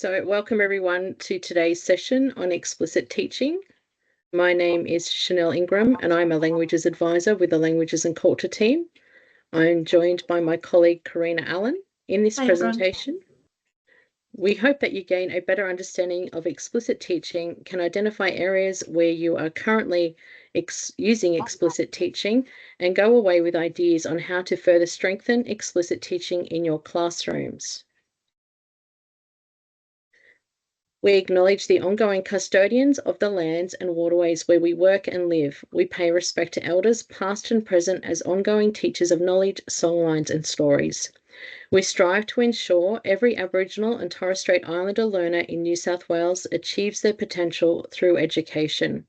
So welcome everyone to today's session on explicit teaching. My name is Chanel Ingram and I'm a languages advisor with the Languages and Culture team. I'm joined by my colleague Karina Allen in this presentation. We hope that you gain a better understanding of explicit teaching, can identify areas where you are currently using explicit teaching, and go away with ideas on how to further strengthen explicit teaching in your classrooms. We acknowledge the ongoing custodians of the lands and waterways where we work and live. We pay respect to elders, past and present, as ongoing teachers of knowledge, songlines, and stories. We strive to ensure every Aboriginal and Torres Strait Islander learner in New South Wales achieves their potential through education.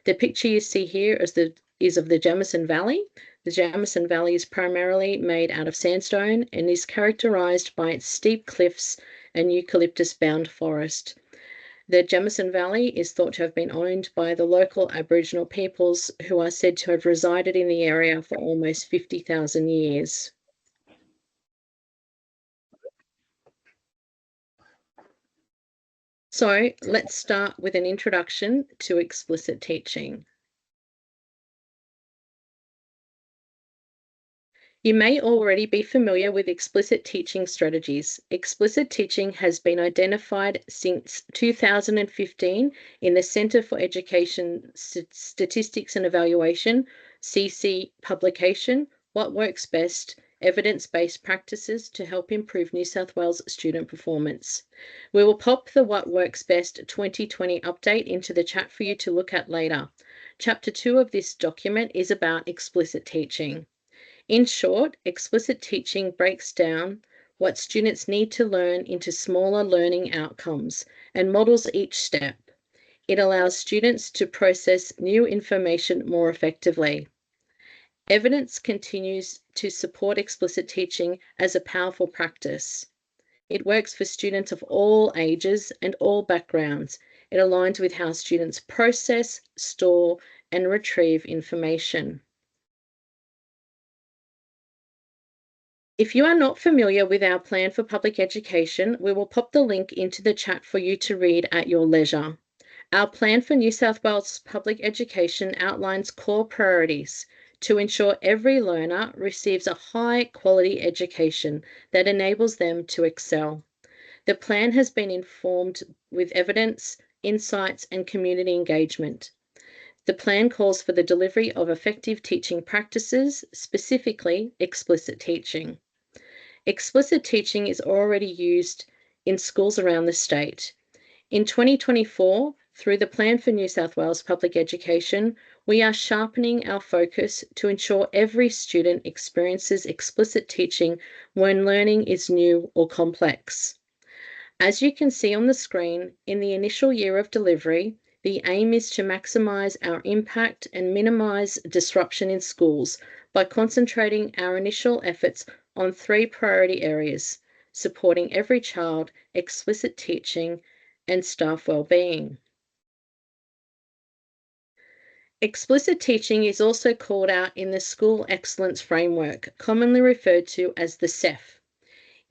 The picture you see here is of the Jamison Valley. The Jamison Valley is primarily made out of sandstone and is characterised by its steep cliffs and eucalyptus-bound forest. The Jamison Valley is thought to have been owned by the local Aboriginal peoples who are said to have resided in the area for almost 50,000 years. So let's start with an introduction to explicit teaching. You may already be familiar with explicit teaching strategies. Explicit teaching has been identified since 2015 in the Centre for Education Statistics and Evaluation, CC publication, What Works Best, Evidence-Based Practices to Help Improve New South Wales Student Performance. We will pop the What Works Best 2020 update into the chat for you to look at later. Chapter 2 of this document is about explicit teaching. In short, explicit teaching breaks down what students need to learn into smaller learning outcomes and models each step. It allows students to process new information more effectively. Evidence continues to support explicit teaching as a powerful practice. It works for students of all ages and all backgrounds. It aligns with how students process, store, and retrieve information. If you are not familiar with our plan for public education, we will pop the link into the chat for you to read at your leisure. Our plan for New South Wales public education outlines core priorities to ensure every learner receives a high-quality education that enables them to excel. The plan has been informed with evidence, insights, and community engagement. The plan calls for the delivery of effective teaching practices, specifically explicit teaching. Explicit teaching is already used in schools around the state. In 2024, through the Plan for New South Wales Public Education, we are sharpening our focus to ensure every student experiences explicit teaching when learning is new or complex. As you can see on the screen, in the initial year of delivery, the aim is to maximise our impact and minimise disruption in schools by concentrating our initial efforts on 3 priority areas: supporting every child, explicit teaching, and staff wellbeing. Explicit teaching is also called out in the School Excellence Framework, commonly referred to as the CEF.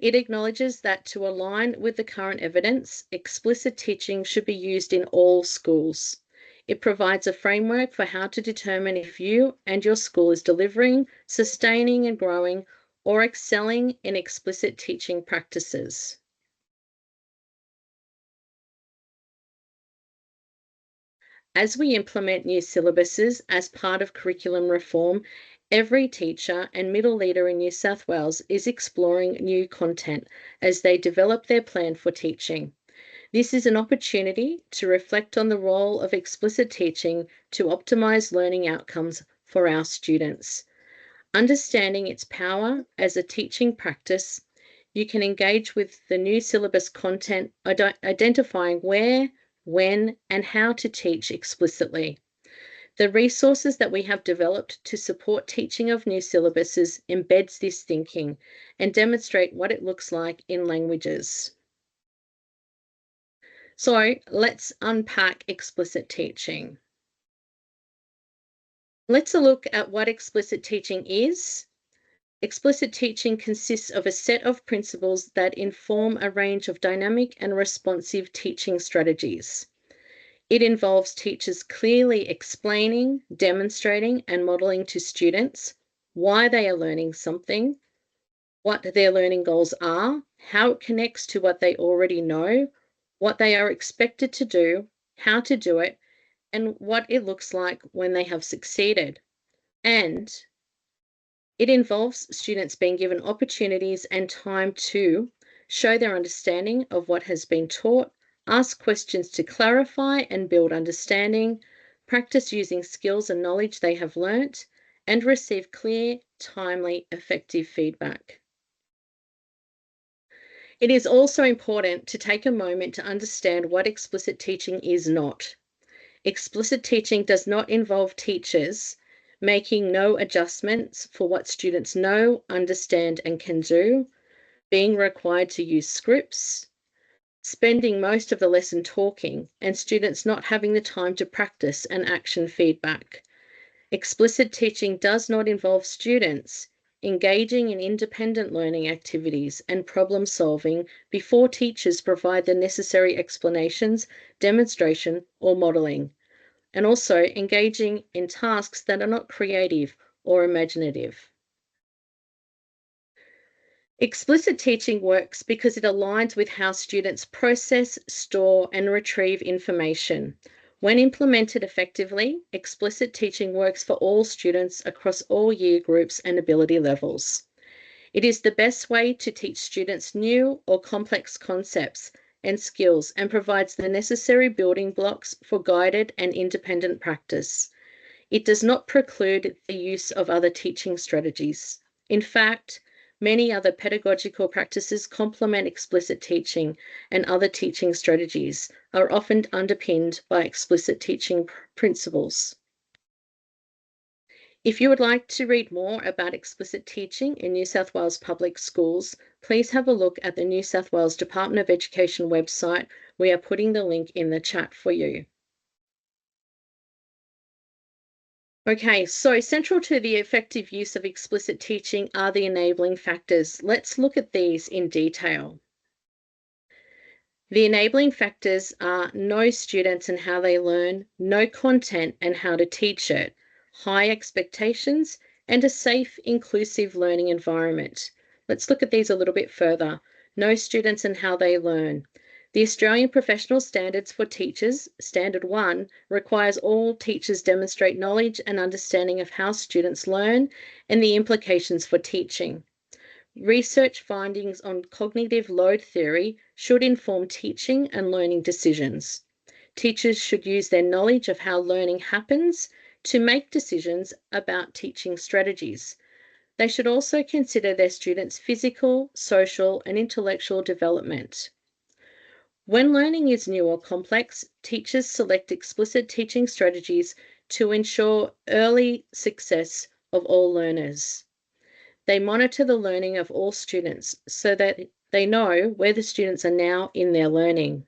It acknowledges that to align with the current evidence, explicit teaching should be used in all schools. It provides a framework for how to determine if you and your school is delivering, sustaining and growing, or excelling in explicit teaching practices. As we implement new syllabuses as part of curriculum reform, every teacher and middle leader in New South Wales is exploring new content as they develop their plan for teaching. This is an opportunity to reflect on the role of explicit teaching to optimise learning outcomes for our students. Understanding its power as a teaching practice, you can engage with the new syllabus content, identifying where, when, and how to teach explicitly. The resources that we have developed to support teaching of new syllabuses embeds this thinking and demonstrate what it looks like in languages. So let's unpack explicit teaching. Let's look at what explicit teaching is. Explicit teaching consists of a set of principles that inform a range of dynamic and responsive teaching strategies. It involves teachers clearly explaining, demonstrating, and modeling to students why they are learning something, what their learning goals are, how it connects to what they already know, what they are expected to do, how to do it, and what it looks like when they have succeeded. And it involves students being given opportunities and time to show their understanding of what has been taught, ask questions to clarify and build understanding, practice using skills and knowledge they have learnt, and receive clear, timely, effective feedback. It is also important to take a moment to understand what explicit teaching is not. Explicit teaching does not involve teachers making no adjustments for what students know, understand, and can do, being required to use scripts, spending most of the lesson talking, and students not having the time to practice and action feedback. Explicit teaching does not involve students engaging in independent learning activities and problem solving before teachers provide the necessary explanations, demonstration, or modeling, and also engaging in tasks that are not creative or imaginative. Explicit teaching works because it aligns with how students process, store, and retrieve information. When implemented effectively, explicit teaching works for all students across all year groups and ability levels. It is the best way to teach students new or complex concepts and skills and provides the necessary building blocks for guided and independent practice. It does not preclude the use of other teaching strategies. In fact, many other pedagogical practices complement explicit teaching, and other teaching strategies are often underpinned by explicit teaching principles. If you would like to read more about explicit teaching in New South Wales public schools, please have a look at the New South Wales Department of Education website. We are putting the link in the chat for you. Okay, so central to the effective use of explicit teaching are the enabling factors. Let's look at these in detail. The enabling factors are know students and how they learn, know content and how to teach it, high expectations, and a safe, inclusive learning environment. Let's look at these a little bit further. Know students and how they learn. The Australian Professional Standards for Teachers, Standard 1, requires all teachers demonstrate knowledge and understanding of how students learn and the implications for teaching. Research findings on cognitive load theory should inform teaching and learning decisions. Teachers should use their knowledge of how learning happens to make decisions about teaching strategies. They should also consider their students' physical, social, and intellectual development. When learning is new or complex, teachers select explicit teaching strategies to ensure early success of all learners. They monitor the learning of all students so that they know where the students are now in their learning.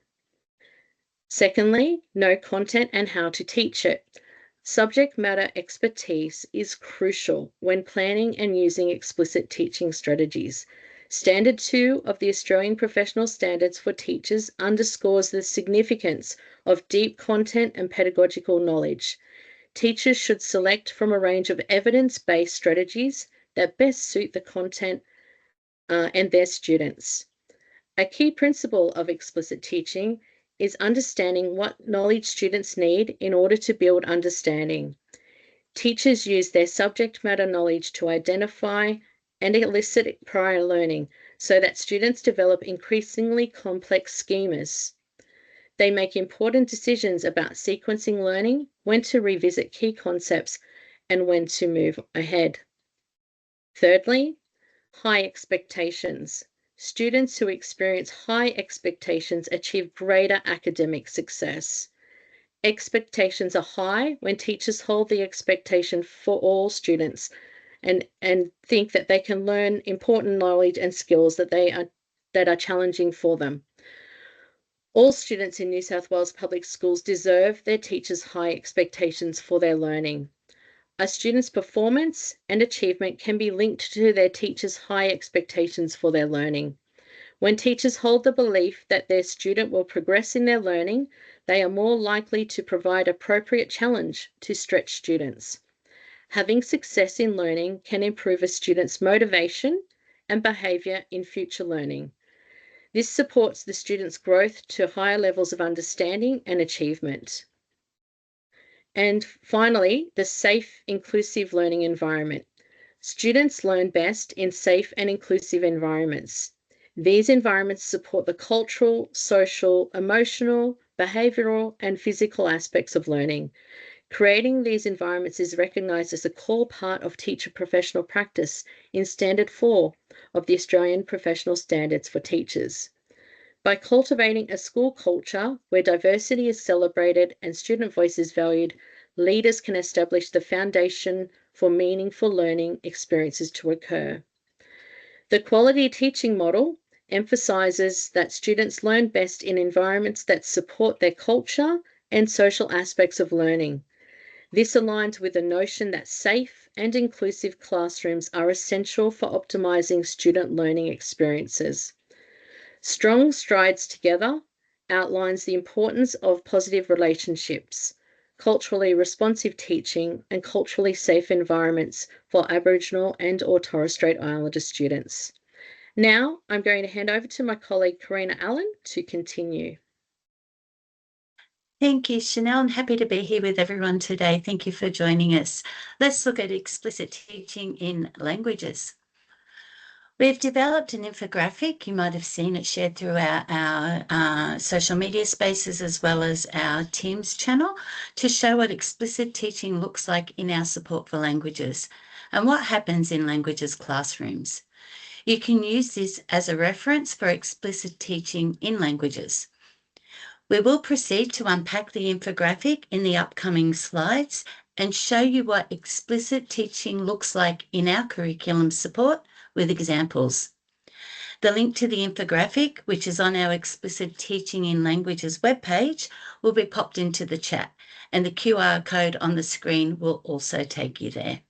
Secondly, know content and how to teach it. Subject matter expertise is crucial when planning and using explicit teaching strategies. Standard 2 of the Australian Professional Standards for Teachers underscores the significance of deep content and pedagogical knowledge. Teachers should select from a range of evidence-based strategies that best suit the content and their students. A key principle of explicit teaching is understanding what knowledge students need in order to build understanding. Teachers use their subject matter knowledge to identify and elicit prior learning so that students develop increasingly complex schemas. They make important decisions about sequencing learning, when to revisit key concepts, and when to move ahead. Thirdly, high expectations. Students who experience high expectations achieve greater academic success. Expectations are high when teachers hold the expectation for all students and think that they can learn important knowledge and skills that are challenging for them. All students in New South Wales public schools deserve their teachers' high expectations for their learning. A student's performance and achievement can be linked to their teachers' high expectations for their learning. When teachers hold the belief that their student will progress in their learning, they are more likely to provide appropriate challenge to stretch students. Having success in learning can improve a student's motivation and behavior in future learning. This supports the student's growth to higher levels of understanding and achievement. And finally, the safe, inclusive learning environment. Students learn best in safe and inclusive environments. These environments support the cultural, social, emotional, behavioral, and physical aspects of learning. Creating these environments is recognised as a core part of teacher professional practice in Standard 4 of the Australian Professional Standards for Teachers. By cultivating a school culture where diversity is celebrated and student voice is valued, leaders can establish the foundation for meaningful learning experiences to occur. The quality teaching model emphasizes that students learn best in environments that support their culture and social aspects of learning. This aligns with the notion that safe and inclusive classrooms are essential for optimizing student learning experiences. Strong Strides Together outlines the importance of positive relationships, culturally responsive teaching, and culturally safe environments for Aboriginal and or Torres Strait Islander students. Now, I'm going to hand over to my colleague, Karina Allen, to continue. Thank you, Chanel. I'm happy to be here with everyone today. Thank you for joining us. Let's look at explicit teaching in languages. We've developed an infographic. You might have seen it shared throughout our social media spaces as well as our Teams channel to show what explicit teaching looks like in our support for languages and what happens in languages classrooms. You can use this as a reference for explicit teaching in languages. We will proceed to unpack the infographic in the upcoming slides and show you what explicit teaching looks like in our curriculum support with examples. The link to the infographic, which is on our Explicit Teaching in Languages webpage, will be popped into the chat, and the QR code on the screen will also take you there.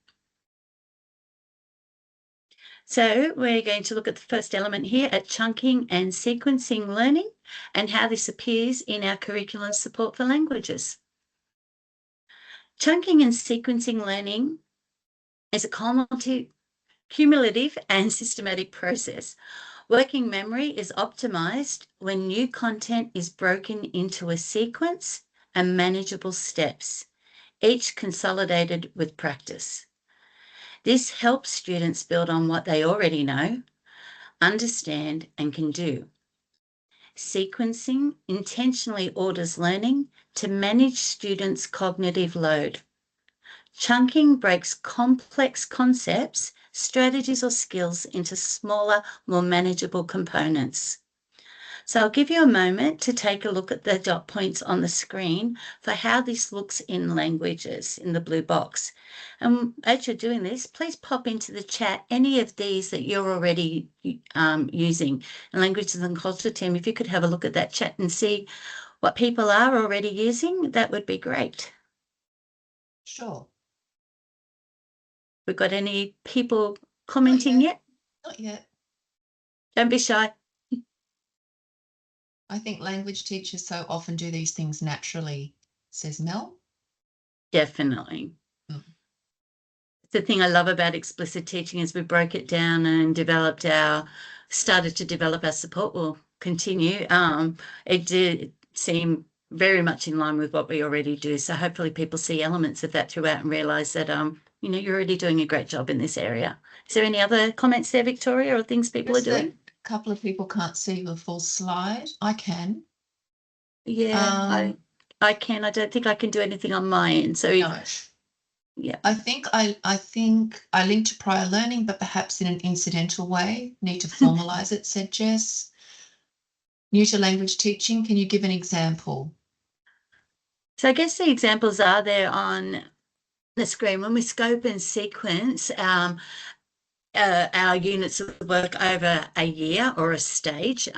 So we're going to look at the first element here at chunking and sequencing learning and how this appears in our curriculum support for languages. Chunking and sequencing learning is a cumulative and systematic process. Working memory is optimized when new content is broken into a sequence and manageable steps, each consolidated with practice. This helps students build on what they already know, understand, and can do. Sequencing intentionally orders learning to manage students' cognitive load. Chunking breaks complex concepts, strategies, or skills into smaller, more manageable components. So I'll give you a moment to take a look at the dot points on the screen for how this looks in languages in the blue box. And as you're doing this, please pop into the chat any of these that you're already using. And Languages and Culture team, if you could have a look at that chat and see what people are already using, that would be great. Sure. We've got any people commenting yet? Not yet. Don't be shy. I think language teachers so often do these things naturally, says Mel. Definitely. The thing I love about explicit teaching is we broke it down and started to develop our support. We'll continue. It did seem very much in line with what we already do. So hopefully people see elements of that throughout and realise that, you're already doing a great job in this area. Is there any other comments there, Victoria, or things people are doing? A couple of people can't see the full slide. I can. Yeah, I can. I don't think I can do anything on my end. So no. Yeah. I think I linked to prior learning, but perhaps in an incidental way. Need to formalise it, said Jess. New to language teaching, can you give an example? So I guess the examples are there on the screen. When we scope and sequence our units of work over a year or a stage,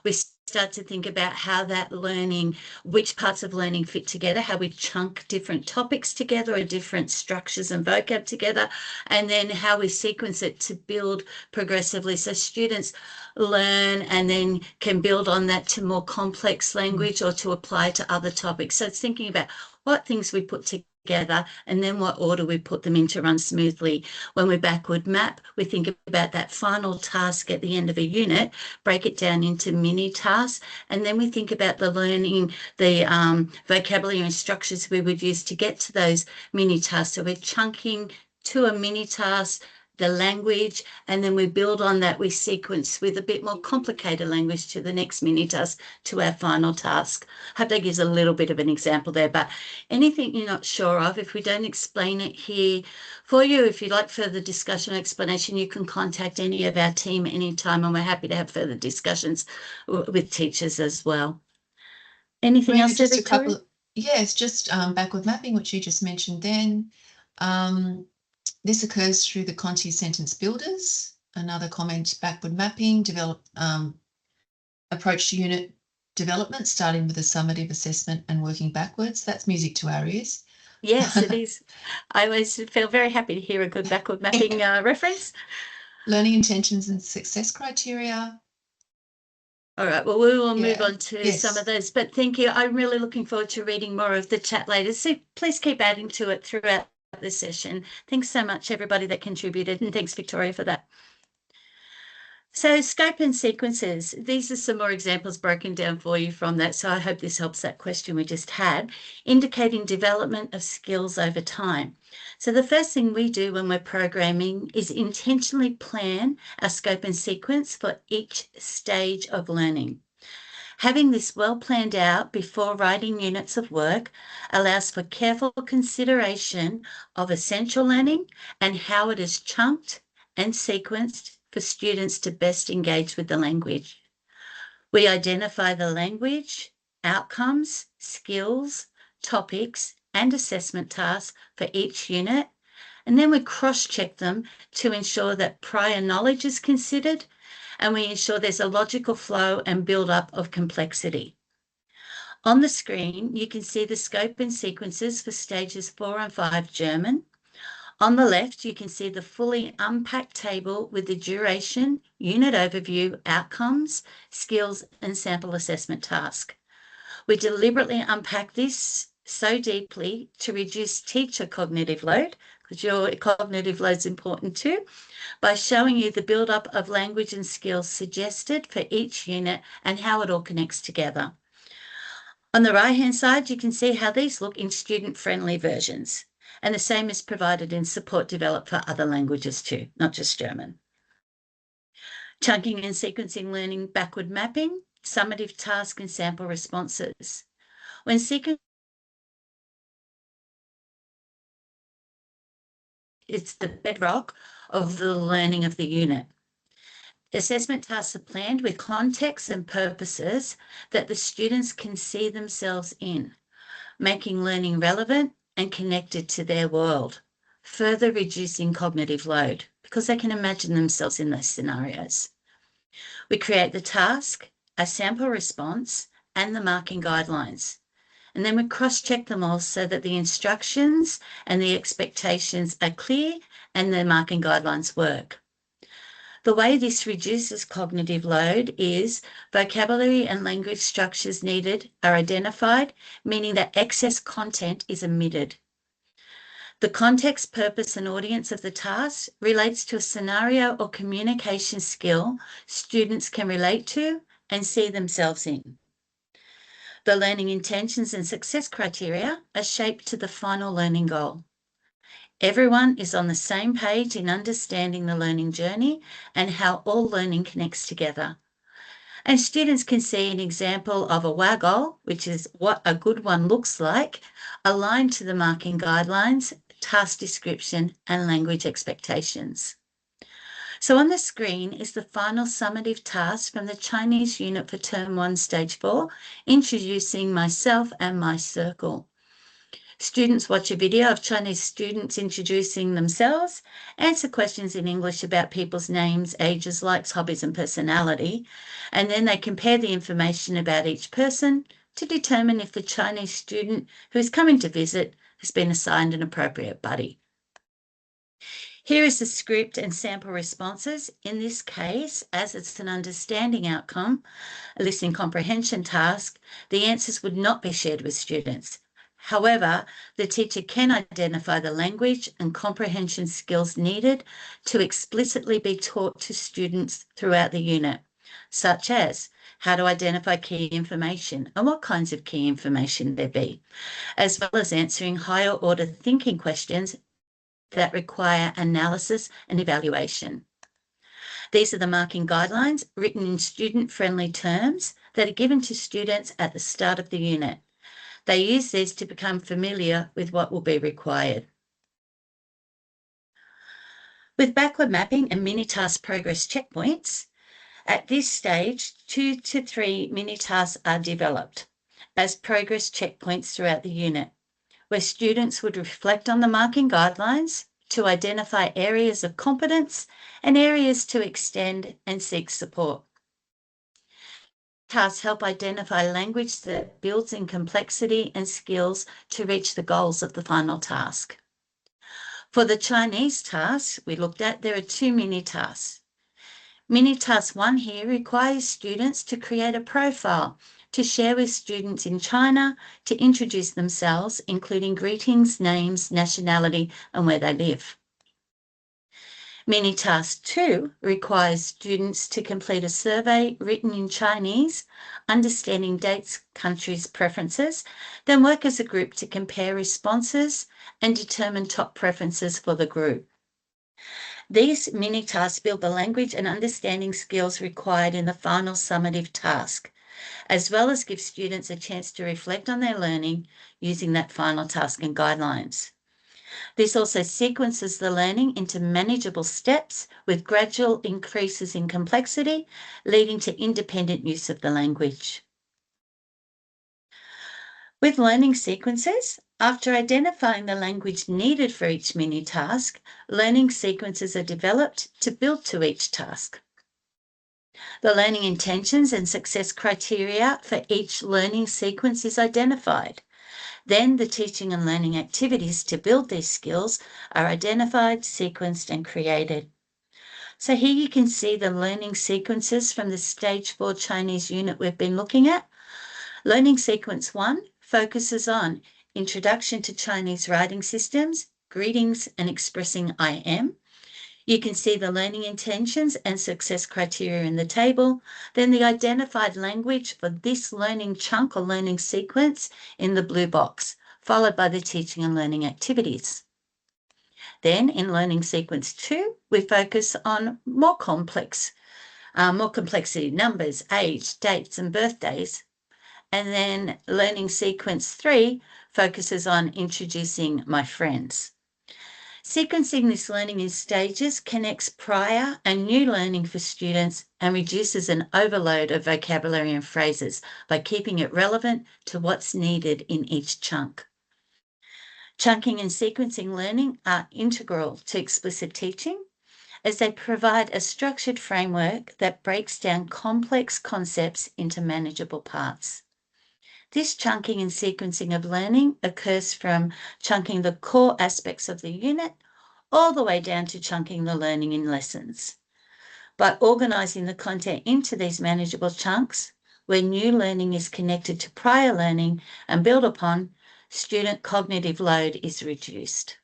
we start to think about how that learning, which parts of learning fit together, how we chunk different topics together or different structures and vocab together, and then how we sequence it to build progressively so students learn and then can build on that to more complex language or to apply to other topics. So it's thinking about what things we put together and then what order we put them in to run smoothly. When we backward map, we think about that final task at the end of a unit, break it down into mini tasks, and then we think about the learning, the vocabulary and structures we would use to get to those mini tasks. So we're chunking to a mini task the language, and then we build on that. We sequence with a bit more complicated language to the next mini task, to our final task. I hope that gives a little bit of an example there, but anything you're not sure of, if we don't explain it here for you, if you'd like further discussion or explanation, you can contact any of our team anytime, and we're happy to have further discussions with teachers as well. Anything Marina, else there, just a Victoria? couple. Yes, just backward mapping, which you just mentioned then. This occurs through the Conti sentence builders. Another comment, backward mapping, approach to unit development, starting with a summative assessment and working backwards. That's music to our ears. Yes, it is. I always feel very happy to hear a good backward mapping reference. Learning intentions and success criteria. All right, well, we will move Yeah, on to yes. some of those, but thank you. I'm really looking forward to reading more of the chat later. So please keep adding to it throughout this session. Thanks so much, everybody that contributed, and thanks, Victoria, for that. So scope and sequences, these are some more examples broken down for you from that. So I hope this helps that question we just had, indicating development of skills over time. So the first thing we do when we're programming is intentionally plan our scope and sequence for each stage of learning. Having this well planned out before writing units of work allows for careful consideration of essential learning and how it is chunked and sequenced for students to best engage with the language. We identify the language, outcomes, skills, topics, and assessment tasks for each unit, and then we cross-check them to ensure that prior knowledge is considered, and we ensure there's a logical flow and build-up of complexity. On the screen, you can see the scope and sequences for stages 4 and 5 German. On the left, you can see the fully unpacked table with the duration, unit overview, outcomes, skills, and sample assessment task. We deliberately unpack this so deeply to reduce teacher cognitive load, because your cognitive load is important too, by showing you the build-up of language and skills suggested for each unit and how it all connects together. On the right-hand side, you can see how these look in student-friendly versions. And the same is provided in support developed for other languages too, not just German. Chunking and sequencing learning backward mapping, summative task and sample responses. When sequencing, it's the bedrock of the learning of the unit. Assessment tasks are planned with context and purposes that the students can see themselves in, making learning relevant and connected to their world, further reducing cognitive load because they can imagine themselves in those scenarios. We create the task, a sample response, and the marking guidelines. And then we cross-check them all so that the instructions and the expectations are clear and the marking guidelines work. The way this reduces cognitive load is vocabulary and language structures needed are identified, meaning that excess content is omitted. The context, purpose, and audience of the task relates to a scenario or communication skill students can relate to and see themselves in. The learning intentions and success criteria are shaped to the final learning goal. Everyone is on the same page in understanding the learning journey and how all learning connects together. And students can see an example of a WAGOLL, which is what a good one looks like, aligned to the marking guidelines, task description, and language expectations. So on the screen is the final summative task from the Chinese unit for Term 1, Stage 4, introducing myself and my circle. Students watch a video of Chinese students introducing themselves, answer questions in English about people's names, ages, likes, hobbies, and personality, and then they compare the information about each person to determine if the Chinese student who is coming to visit has been assigned an appropriate buddy. Here is the script and sample responses. In this case, as it's an understanding outcome, a listening comprehension task, the answers would not be shared with students. However, the teacher can identify the language and comprehension skills needed to explicitly be taught to students throughout the unit, such as how to identify key information and what kinds of key information there be, as well as answering higher order thinking questions that require analysis and evaluation. These are the marking guidelines written in student-friendly terms that are given to students at the start of the unit. They use these to become familiar with what will be required. With backward mapping and mini-task progress checkpoints, at this stage, 2 to 3 mini-tasks are developed as progress checkpoints throughout the unit, where students would reflect on the marking guidelines to identify areas of competence and areas to extend and seek support. Tasks help identify language that builds in complexity and skills to reach the goals of the final task. For the Chinese tasks we looked at, there are 2 mini-tasks. Mini-task 1 here requires students to create a profile to share with students in China to introduce themselves, including greetings, names, nationality, and where they live. Mini-task 2 requires students to complete a survey written in Chinese, understanding dates, countries, preferences, then work as a group to compare responses and determine top preferences for the group. These mini-tasks build the language and understanding skills required in the final summative task, as well as give students a chance to reflect on their learning using that final task and guidelines. This also sequences the learning into manageable steps with gradual increases in complexity, leading to independent use of the language. With learning sequences, after identifying the language needed for each mini-task, learning sequences are developed to build to each task. The learning intentions and success criteria for each learning sequence is identified. Then the teaching and learning activities to build these skills are identified, sequenced, and created. So here you can see the learning sequences from the Stage 4 Chinese unit we've been looking at. Learning sequence 1 focuses on introduction to Chinese writing systems, greetings, and expressing I am. You can see the learning intentions and success criteria in the table, then the identified language for this learning chunk or learning sequence in the blue box, followed by the teaching and learning activities. Then in learning sequence 2, we focus on more complexity, numbers, age, dates, and birthdays. And then learning sequence 3 focuses on introducing my friends. Sequencing this learning in stages connects prior and new learning for students and reduces an overload of vocabulary and phrases by keeping it relevant to what's needed in each chunk. Chunking and sequencing learning are integral to explicit teaching as they provide a structured framework that breaks down complex concepts into manageable parts. This chunking and sequencing of learning occurs from chunking the core aspects of the unit all the way down to chunking the learning in lessons. By organising the content into these manageable chunks, where new learning is connected to prior learning and built upon, student cognitive load is reduced.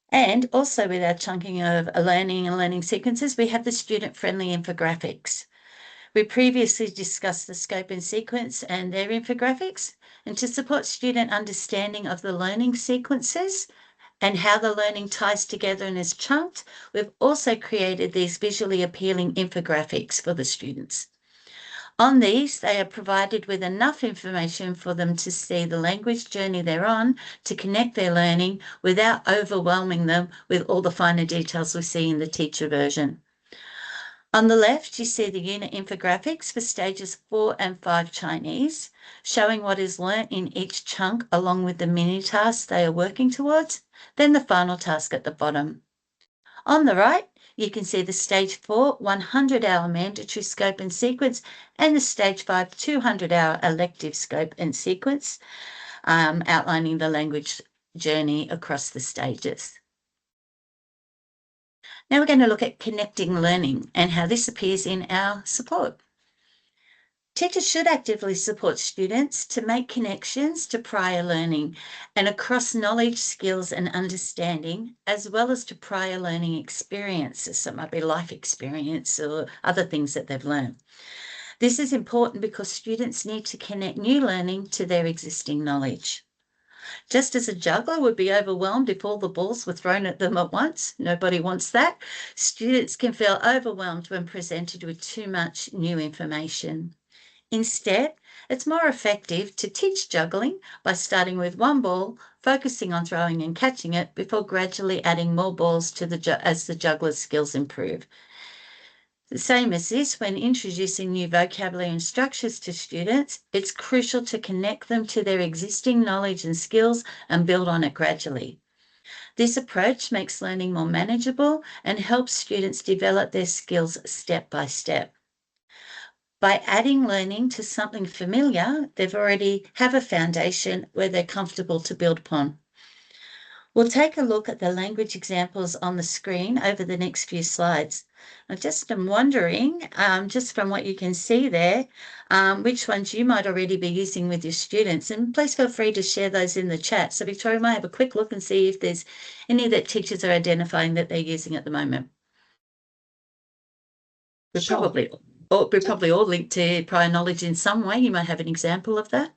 And also with our chunking of learning and learning sequences, we have the student-friendly infographics. We previously discussed the scope and sequence and their infographics, and to support student understanding of the learning sequences and how the learning ties together and is chunked, we've also created these visually appealing infographics for the students. On these, they are provided with enough information for them to see the language journey they're on to connect their learning without overwhelming them with all the finer details we see in the teacher version. On the left, you see the unit infographics for stages 4 and 5 Chinese, showing what is learnt in each chunk along with the mini tasks they are working towards, then the final task at the bottom. On the right, you can see the stage 4 100-hour mandatory scope and sequence and the stage 5 200-hour elective scope and sequence, outlining the language journey across the stages. Now we're going to look at connecting learning and how this appears in our support. Teachers should actively support students to make connections to prior learning and across knowledge, skills and understanding, as well as to prior learning experiences. So it might be life experience or other things that they've learned. This is important because students need to connect new learning to their existing knowledge. Just as a juggler would be overwhelmed if all the balls were thrown at them at once, nobody wants that, students can feel overwhelmed when presented with too much new information. Instead, it's more effective to teach juggling by starting with one ball, focusing on throwing and catching it before gradually adding more balls to as the juggler's skills improve. The same as this, when introducing new vocabulary and structures to students, it's crucial to connect them to their existing knowledge and skills and build on it gradually. This approach makes learning more manageable and helps students develop their skills step by step. By adding learning to something familiar, they've already have a foundation where they're comfortable to build upon. We'll take a look at the language examples on the screen over the next few slides. I just am wondering, just from what you can see there, which ones you might already be using with your students, and please feel free to share those in the chat. So Victoria might have a quick look and see if there's any that teachers are identifying that they're using at the moment. We're probably all linked to prior knowledge in some way. You might have an example of that.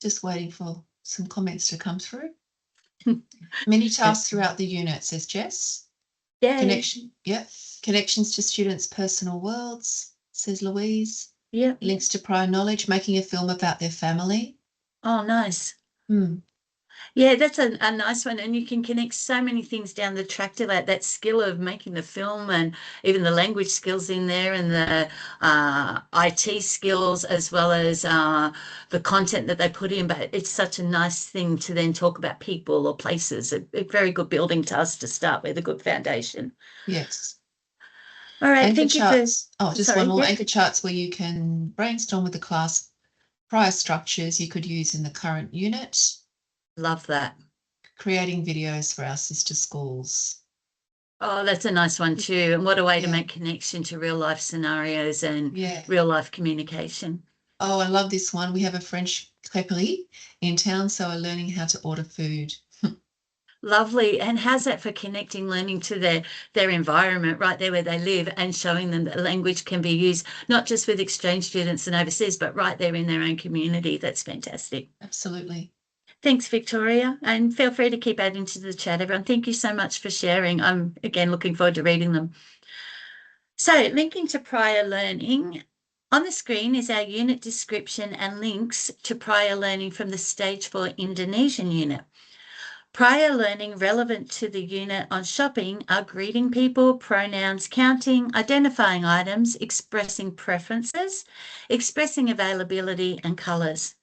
Just waiting for some comments to come through. Many tasks throughout the unit, says Jess. Yeah. Connections to students' personal worlds, says Louise. Yeah. Links to prior knowledge, making a film about their family. Oh, nice. Yeah, that's a nice one. And you can connect so many things down the track to that skill of making the film and even the language skills in there and the IT skills as well as the content that they put in. But it's such a nice thing to then talk about people or places. A very good building task to start with, a good foundation. Yes. All right, anchor thank charts. you for... Just one more. Anchor charts where you can brainstorm with the class prior structures you could use in the current unit. Love that. Creating videos for our sister schools. Oh, that's a nice one too. And what a way to make connection to real life scenarios and real life communication. Oh, I love this one. We have a French crêperie in town, so we're learning how to order food. Lovely. And how's that for connecting learning to their environment right there where they live and showing them that language can be used not just with exchange students and overseas, but right there in their own community. That's fantastic. Absolutely. Thanks, Victoria. And feel free to keep adding to the chat, everyone. Thank you so much for sharing. I'm, again, looking forward to reading them. So linking to prior learning, on the screen is our unit description and links to prior learning from the Stage 4 Indonesian unit. Prior learning relevant to the unit on shopping are greeting people, pronouns, counting, identifying items, expressing preferences, expressing availability and colours.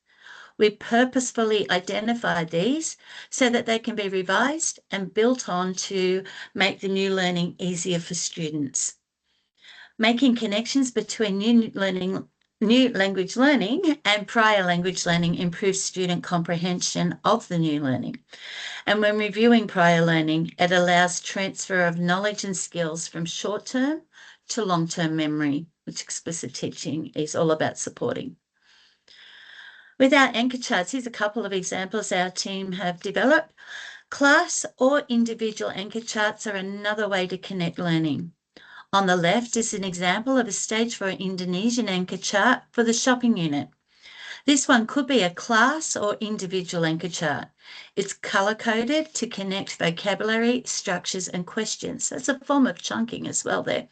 We purposefully identify these so that they can be revised and built on to make the new learning easier for students. Making connections between new language learning and prior language learning improves student comprehension of the new learning. And when reviewing prior learning, it allows transfer of knowledge and skills from short-term to long-term memory, which explicit teaching is all about supporting. With our anchor charts, here's a couple of examples our team have developed. Class or individual anchor charts are another way to connect learning. On the left is an example of a Stage 4 Indonesian anchor chart for the shopping unit. This one could be a class or individual anchor chart. It's color-coded to connect vocabulary, structures, and questions. That's a form of chunking as well there.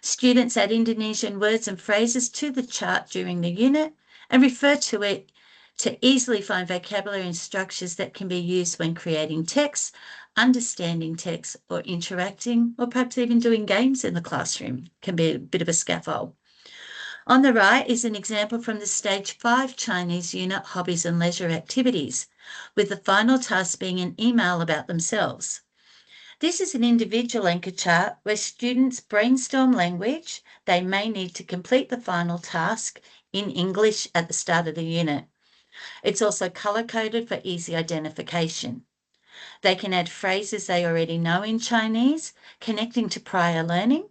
Students add Indonesian words and phrases to the chart during the unit and refer to it to easily find vocabulary and structures that can be used when creating text, understanding text, or interacting, or perhaps even doing games in the classroom can be a bit of a scaffold. On the right is an example from the Stage 5 Chinese unit, Hobbies and Leisure Activities, with the final task being an email about themselves. This is an individual anchor chart where students brainstorm language they may need to complete the final task in English at the start of the unit. It's also color-coded for easy identification. They can add phrases they already know in Chinese, connecting to prior learning.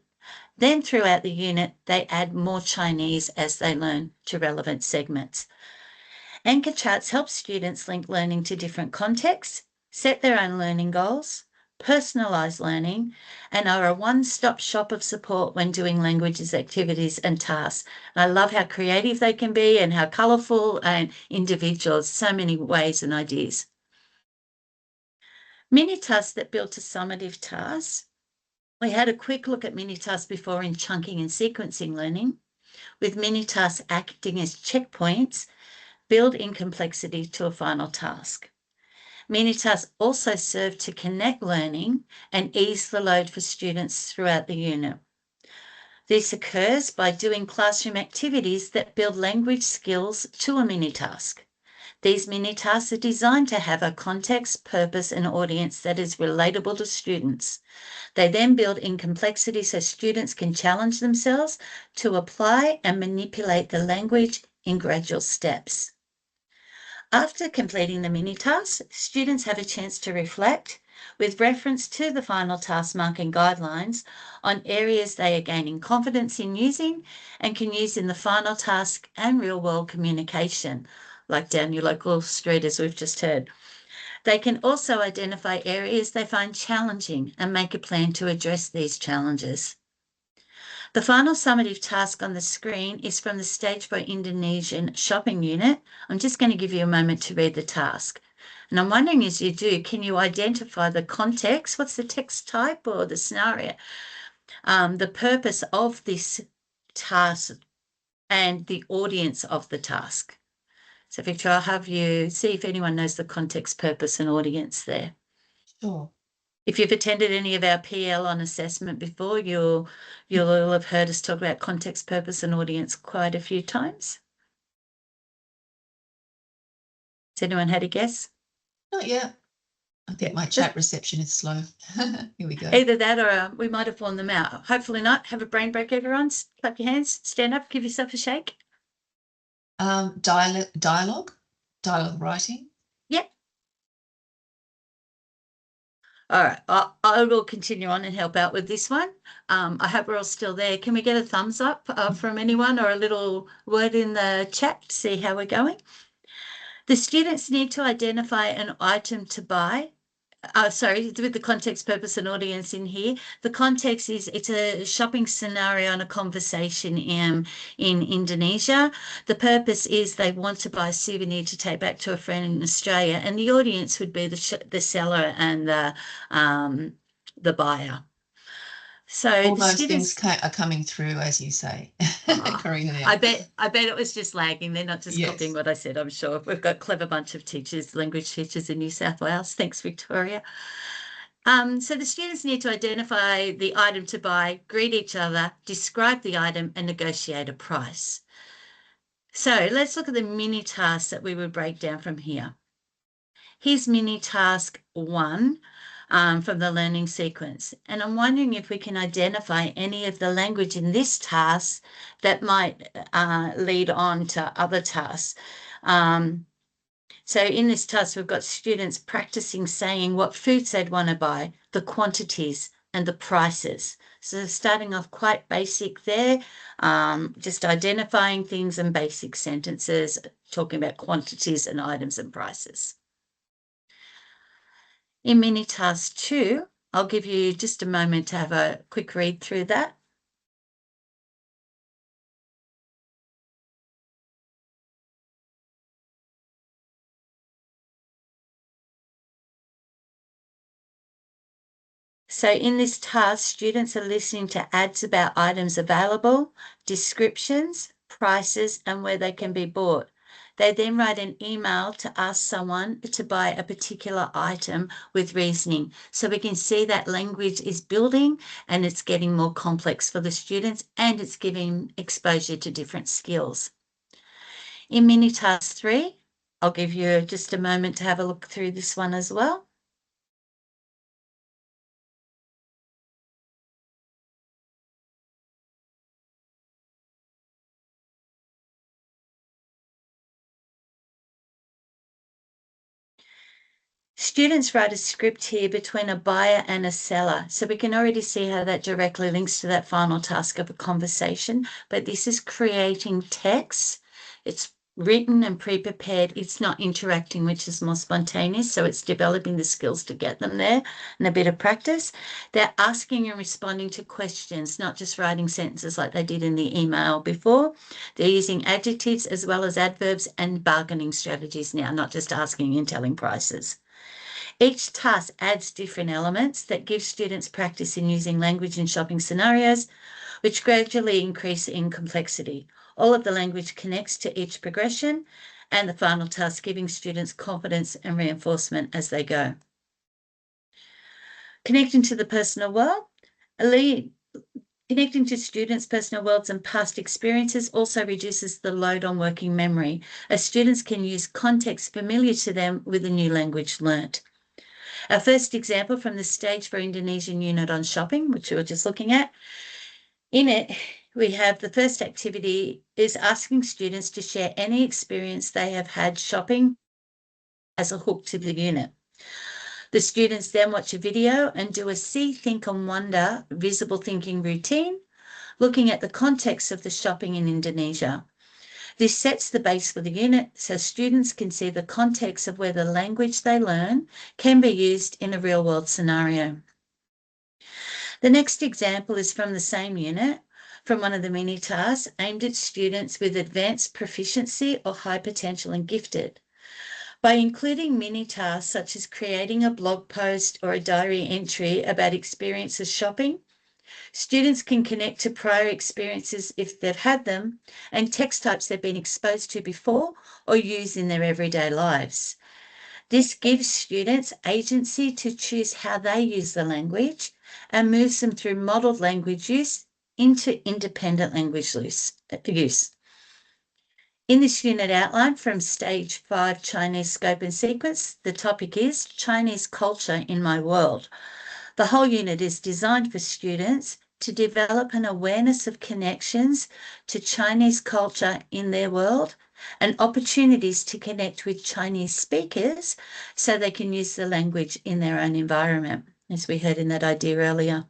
Then throughout the unit, they add more Chinese as they learn to relevant segments. Anchor charts help students link learning to different contexts, set their own learning goals, personalise learning, and are a one-stop shop of support when doing languages, activities and tasks. And I love how creative they can be and how colourful and individual, so many ways and ideas. Mini tasks that build to summative tasks. We had a quick look at mini tasks before in chunking and sequencing learning, with mini tasks acting as checkpoints, build in complexity to a final task. Mini tasks also serve to connect learning and ease the load for students throughout the unit. This occurs by doing classroom activities that build language skills to a mini task. These mini tasks are designed to have a context, purpose, and audience that is relatable to students. They then build in complexity so students can challenge themselves to apply and manipulate the language in gradual steps. After completing the mini tasks, students have a chance to reflect with reference to the final task marking guidelines on areas they are gaining confidence in using and can use in the final task and real-world communication, like down your local street as we've just heard. They can also identify areas they find challenging and make a plan to address these challenges. The final summative task on the screen is from the Stage 4 Indonesian shopping unit. I'm just going to give you a moment to read the task. And I'm wondering, as you do, can you identify the context? What's the text type or the scenario? The purpose of this task and the audience of the task. So, Victor, I'll have you see if anyone knows the context, purpose, and audience there. Sure. If you've attended any of our PL on assessment before, you'll all have heard us talk about context, purpose, and audience quite a few times. Has anyone had a guess? Not yet. I think my chat reception is slow. Here we go. Either that or we might have worn them out. Hopefully not. Have a brain break, everyone. Clap your hands, stand up, give yourself a shake. Dialogue writing. Yep. All right, I will continue on and help out with this one. I hope we're all still there. Can we get a thumbs up from anyone or a little word in the chat to see how we're going? The students need to identify an item to buy. With the context, purpose, and audience in here. The context is it's a shopping scenario and a conversation in Indonesia. The purpose is they want to buy a souvenir to take back to a friend in Australia, and the audience would be the seller and the buyer. So all those things are coming through, as you say, Karina. I bet it was just lagging. They're not just copying what I said, I'm sure. We've got a clever bunch of teachers, language teachers in New South Wales. Thanks, Victoria. So the students need to identify the item to buy, greet each other, describe the item, and negotiate a price. So let's look at the mini tasks that we would break down from here. Here's mini task 1. From the learning sequence. And I'm wondering if we can identify any of the language in this task that might lead on to other tasks. So in this task, we've got students practicing saying what foods they'd want to buy, the quantities and the prices. So starting off quite basic there, just identifying things in basic sentences, talking about quantities and items and prices. In mini task 2, I'll give you just a moment to have a quick read through that. So in this task, students are listening to ads about items available, descriptions, prices, and where they can be bought. They then write an email to ask someone to buy a particular item with reasoning. So we can see that language is building and it's getting more complex for the students, and it's giving exposure to different skills. In mini task 3, I'll give you just a moment to have a look through this one as well. Students write a script here between a buyer and a seller. So we can already see how that directly links to that final task of a conversation. But this is creating text. It's written and pre-prepared. It's not interacting, which is more spontaneous. So it's developing the skills to get them there and a bit of practice. They're asking and responding to questions, not just writing sentences like they did in the email before. They're using adjectives as well as adverbs and bargaining strategies now, not just asking and telling prices. Each task adds different elements that give students practice in using language in shopping scenarios, which gradually increase in complexity. All of the language connects to each progression, and the final task giving students confidence and reinforcement as they go. Connecting to the personal world, connecting to students' personal worlds and past experiences also reduces the load on working memory, as students can use context familiar to them with the new language learnt. Our first example from the Stage for Indonesian unit on shopping, which we were just looking at. In it, we have the first activity is asking students to share any experience they have had shopping as a hook to the unit. The students then watch a video and do a see, think and wonder visible thinking routine, looking at the context of the shopping in Indonesia. This sets the base for the unit so students can see the context of where the language they learn can be used in a real-world scenario. The next example is from the same unit, from one of the mini tasks aimed at students with advanced proficiency or high potential and gifted. By including mini tasks such as creating a blog post or a diary entry about experiences shopping, students can connect to prior experiences if they've had them and text types they've been exposed to before or use in their everyday lives. This gives students agency to choose how they use the language and moves them through modelled language use into independent language use. In this unit outline from Stage 5 Chinese Scope and Sequence, the topic is Chinese Culture in My World. The whole unit is designed for students to develop an awareness of connections to Chinese culture in their world and opportunities to connect with Chinese speakers so they can use the language in their own environment, as we heard in that idea earlier.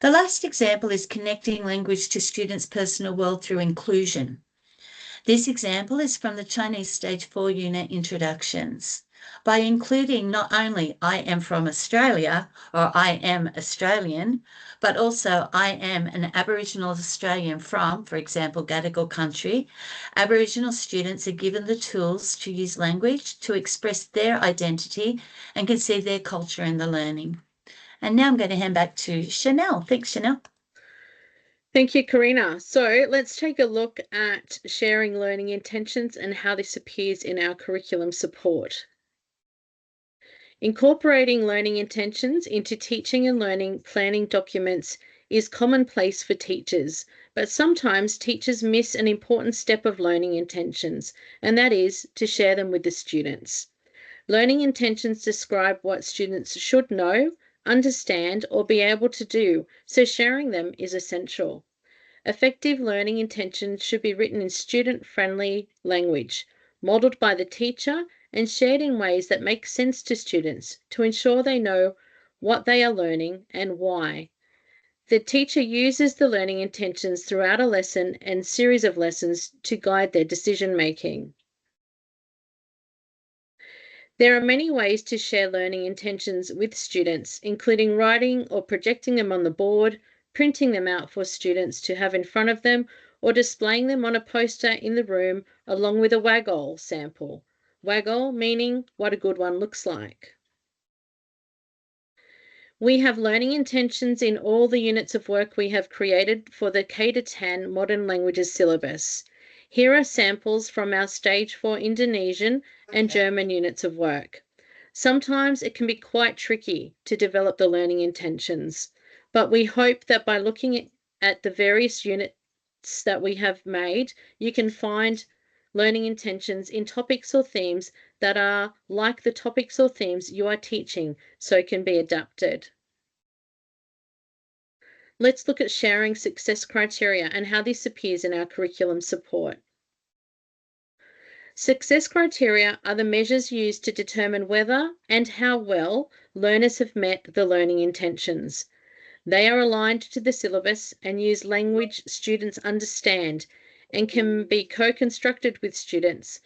The last example is connecting language to students' personal world through inclusion. This example is from the Chinese Stage 4 unit introductions. By including not only I am from Australia or I am Australian, but also I am an Aboriginal Australian from, for example, Gadigal country, Aboriginal students are given the tools to use language to express their identity and can see their culture in the learning. And now I'm going to hand back to Chanel. Thanks, Chanel. Thank you, Karina. So let's take a look at sharing learning intentions and how this appears in our curriculum support. Incorporating learning intentions into teaching and learning planning documents is commonplace for teachers, but sometimes teachers miss an important step of learning intentions, and that is to share them with the students. Learning intentions describe what students should know, understand, or be able to do, so sharing them is essential. Effective learning intentions should be written in student-friendly language, modeled by the teacher and shared in ways that make sense to students to ensure they know what they are learning and why. The teacher uses the learning intentions throughout a lesson and series of lessons to guide their decision-making. There are many ways to share learning intentions with students, including writing or projecting them on the board, printing them out for students to have in front of them, or displaying them on a poster in the room along with a WAGOLL sample. WAGOLL meaning what a good one looks like. We have learning intentions in all the units of work we have created for the K-10 Modern Languages syllabus. Here are samples from our Stage 4 Indonesian and German units of work. Sometimes it can be quite tricky to develop the learning intentions, but we hope that by looking at the various units that we have made, you can find learning intentions in topics or themes that are like the topics or themes you are teaching, so can be adapted. Let's look at sharing success criteria and how this appears in our curriculum support. Success criteria are the measures used to determine whether and how well learners have met the learning intentions. They are aligned to the syllabus and use language students understand and can be co-constructed with students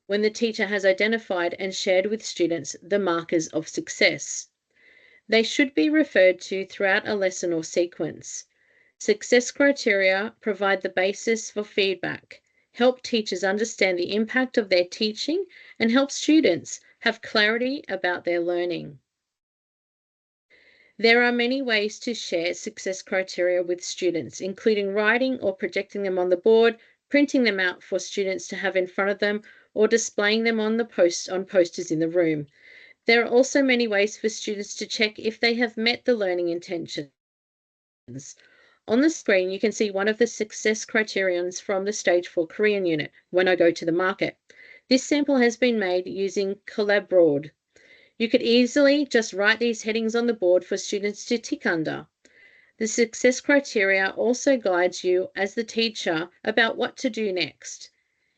when the teacher has identified and shared with students the markers of success. They should be referred to throughout a lesson or sequence. Success criteria provide the basis for feedback, help teachers understand the impact of their teaching, and help students have clarity about their learning. There are many ways to share success criteria with students, including writing or projecting them on the board, printing them out for students to have in front of them, or displaying them on posters in the room. There are also many ways for students to check if they have met the learning intentions. On the screen, you can see one of the success criterions from the Stage 4 Korean unit, When I Go to the Market. This sample has been made using Collabboard. You could easily just write these headings on the board for students to tick under. The success criteria also guides you as the teacher about what to do next.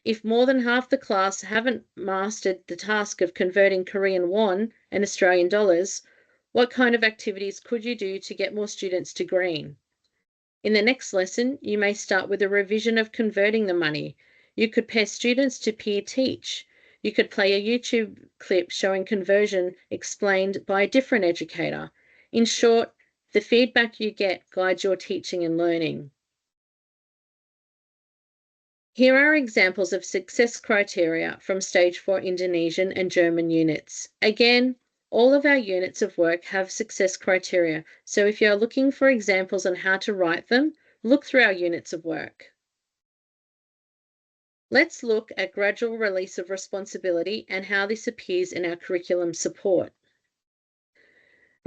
If more than half the class haven't mastered the task of converting Korean won and Australian dollars, what kind of activities could you do to get more students to green? In the next lesson, you may start with a revision of converting the money. You could pair students to peer teach. You could play a YouTube clip showing conversion explained by a different educator. In short, the feedback you get guides your teaching and learning. Here are examples of success criteria from Stage 4 Indonesian and German units. Again, all of our units of work have success criteria, so if you're looking for examples on how to write them, look through our units of work. Let's look at gradual release of responsibility and how this appears in our curriculum support.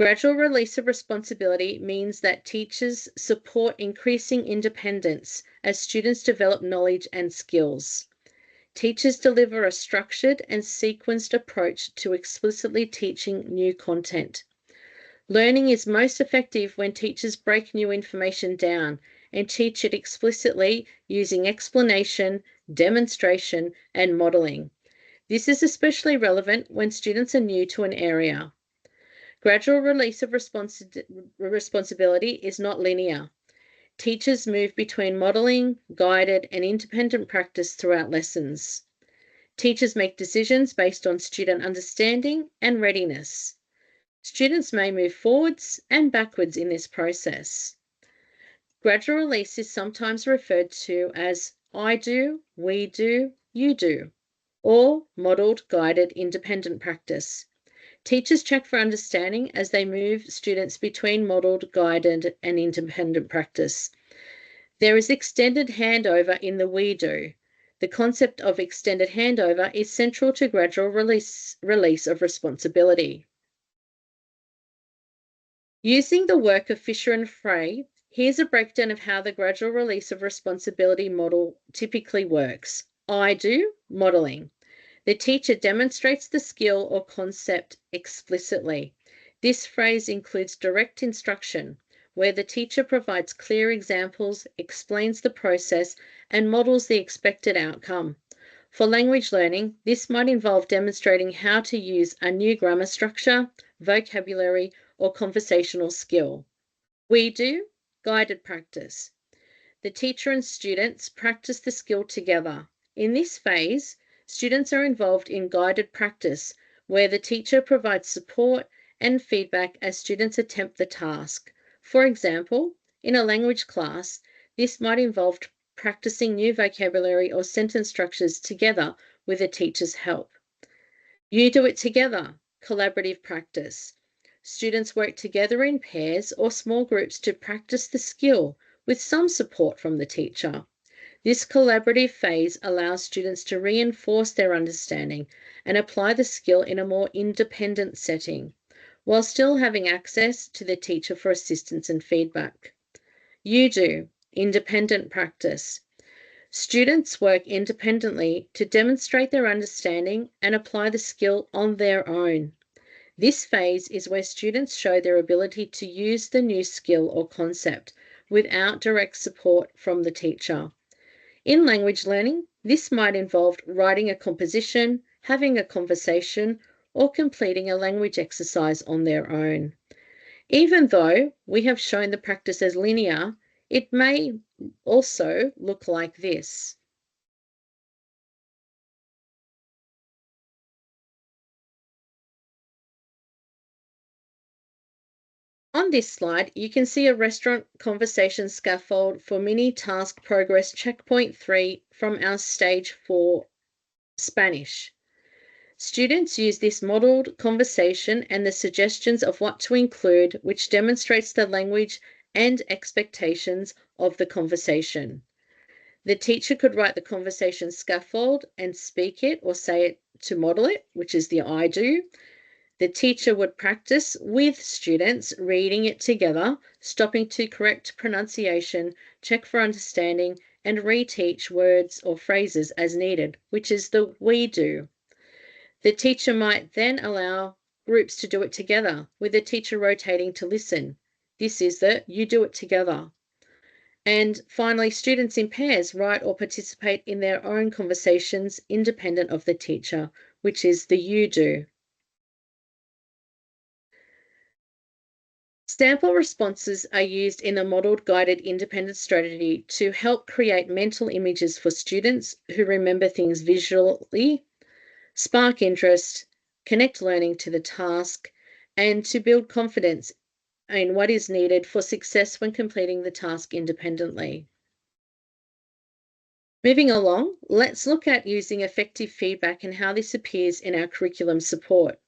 Gradual release of responsibility means that teachers support increasing independence as students develop knowledge and skills. Teachers deliver a structured and sequenced approach to explicitly teaching new content. Learning is most effective when teachers break new information down and teach it explicitly using explanation, demonstration, and modeling. This is especially relevant when students are new to an area. Gradual release of responsibility is not linear. Teachers move between modeling, guided, and independent practice throughout lessons. Teachers make decisions based on student understanding and readiness. Students may move forwards and backwards in this process. Gradual release is sometimes referred to as I do, we do, you do, or modeled, guided, independent practice. Teachers check for understanding as they move students between modeled, guided, and independent practice. There is extended handover in the we do. The concept of extended handover is central to gradual release of responsibility. Using the work of Fisher and Frey, here's a breakdown of how the gradual release of responsibility model typically works. I do, modeling. The teacher demonstrates the skill or concept explicitly. This phrase includes direct instruction, where the teacher provides clear examples, explains the process, and models the expected outcome. For language learning, this might involve demonstrating how to use a new grammar structure, vocabulary, or conversational skill. We do guided practice. The teacher and students practice the skill together. In this phase, students are involved in guided practice, where the teacher provides support and feedback as students attempt the task. For example, in a language class, this might involve practicing new vocabulary or sentence structures together with a teacher's help. You do it together, collaborative practice. Students work together in pairs or small groups to practice the skill with some support from the teacher. This collaborative phase allows students to reinforce their understanding and apply the skill in a more independent setting, while still having access to the teacher for assistance and feedback. You do, independent practice. Students work independently to demonstrate their understanding and apply the skill on their own. This phase is where students show their ability to use the new skill or concept without direct support from the teacher. In language learning, this might involve writing a composition, having a conversation, or completing a language exercise on their own. Even though we have shown the practice as linear, it may also look like this. On this slide, you can see a restaurant conversation scaffold for mini task progress checkpoint 3 from our stage 4 Spanish. Students use this modeled conversation and the suggestions of what to include, which demonstrates the language and expectations of the conversation. The teacher could write the conversation scaffold and speak it or say it to model it, which is the I do. The teacher would practice with students reading it together, stopping to correct pronunciation, check for understanding, and reteach words or phrases as needed, which is the we do. The teacher might then allow groups to do it together, with the teacher rotating to listen. This is the you do it together. And finally, students in pairs write or participate in their own conversations independent of the teacher, which is the you do. Sample responses are used in a modeled guided independent strategy to help create mental images for students who remember things visually, spark interest, connect learning to the task, and to build confidence in what is needed for success when completing the task independently. Moving along, let's look at using effective feedback and how this appears in our curriculum support.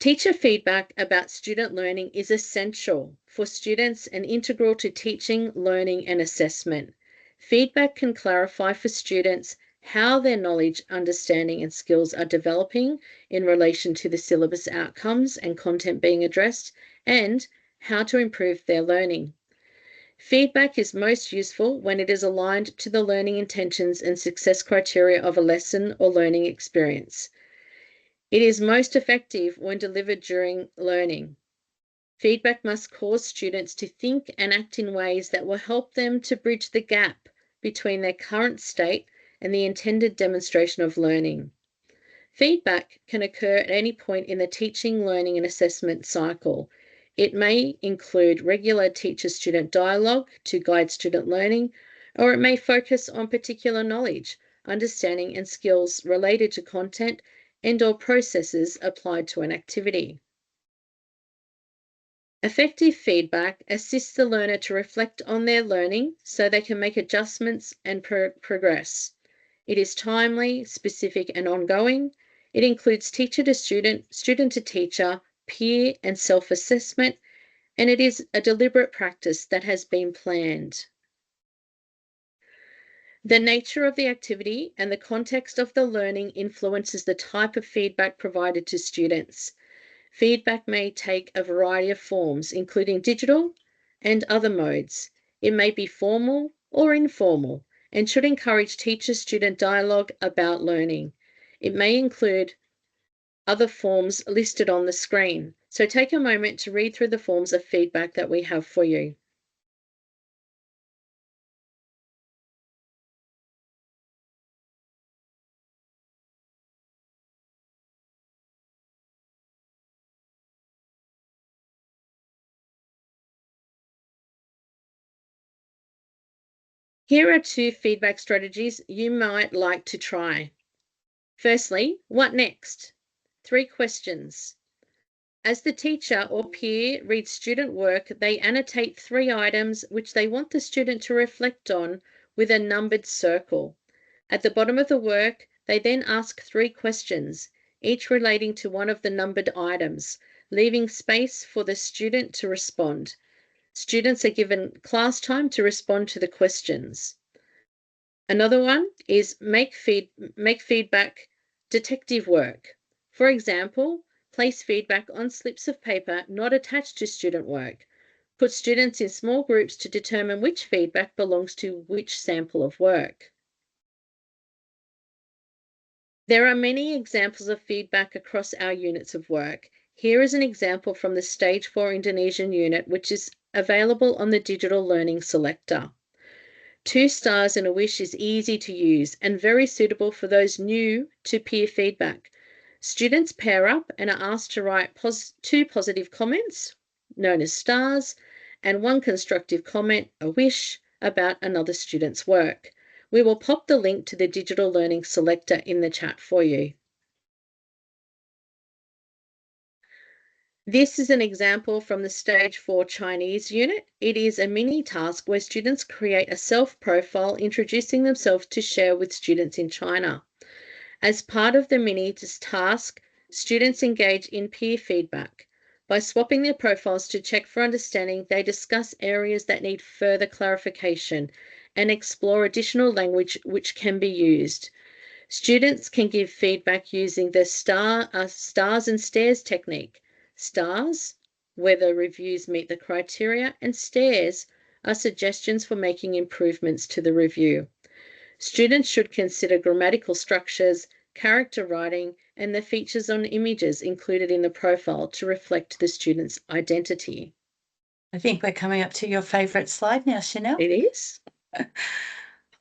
Teacher feedback about student learning is essential for students and integral to teaching, learning, and assessment. Feedback can clarify for students how their knowledge, understanding, and skills are developing in relation to the syllabus outcomes and content being addressed, and how to improve their learning. Feedback is most useful when it is aligned to the learning intentions and success criteria of a lesson or learning experience. It is most effective when delivered during learning. Feedback must cause students to think and act in ways that will help them to bridge the gap between their current state and the intended demonstration of learning. Feedback can occur at any point in the teaching, learning, and assessment cycle. It may include regular teacher-student dialogue to guide student learning, or it may focus on particular knowledge, understanding, and skills related to content and/or processes applied to an activity. Effective feedback assists the learner to reflect on their learning so they can make adjustments and progress. It is timely, specific, and ongoing. It includes teacher to student, student to teacher, peer, and self-assessment, and it is a deliberate practice that has been planned. The nature of the activity and the context of the learning influences the type of feedback provided to students. Feedback may take a variety of forms, including digital and other modes. It may be formal or informal and should encourage teacher-student dialogue about learning. It may include other forms listed on the screen. So take a moment to read through the forms of feedback that we have for you. Here are 2 feedback strategies you might like to try. Firstly, what next? 3 questions. As the teacher or peer reads student work, they annotate 3 items which they want the student to reflect on with a numbered circle. At the bottom of the work, they then ask 3 questions, each relating to one of the numbered items, leaving space for the student to respond. Students are given class time to respond to the questions. Another one is make feedback detective work. For example, place feedback on slips of paper not attached to student work. Put students in small groups to determine which feedback belongs to which sample of work. There are many examples of feedback across our units of work. Here is an example from the Stage 4 Indonesian unit, which is available on the digital learning selector. 2 stars and a wish is easy to use and very suitable for those new to peer feedback. Students pair up and are asked to write 2 positive comments, known as stars, and 1 constructive comment, a wish, about another student's work. We will pop the link to the digital learning selector in the chat for you. This is an example from the Stage 4 Chinese unit. It is a mini task where students create a self-profile introducing themselves to share with students in China. As part of the mini task, students engage in peer feedback. By swapping their profiles to check for understanding, they discuss areas that need further clarification and explore additional language which can be used. Students can give feedback using the stars and stairs technique. Stars, whether reviews meet the criteria, and stairs are suggestions for making improvements to the review. Students should consider grammatical structures, character writing, and the features on images included in the profile to reflect the student's identity. I think we're coming up to your favourite slide now, Chanel. It is.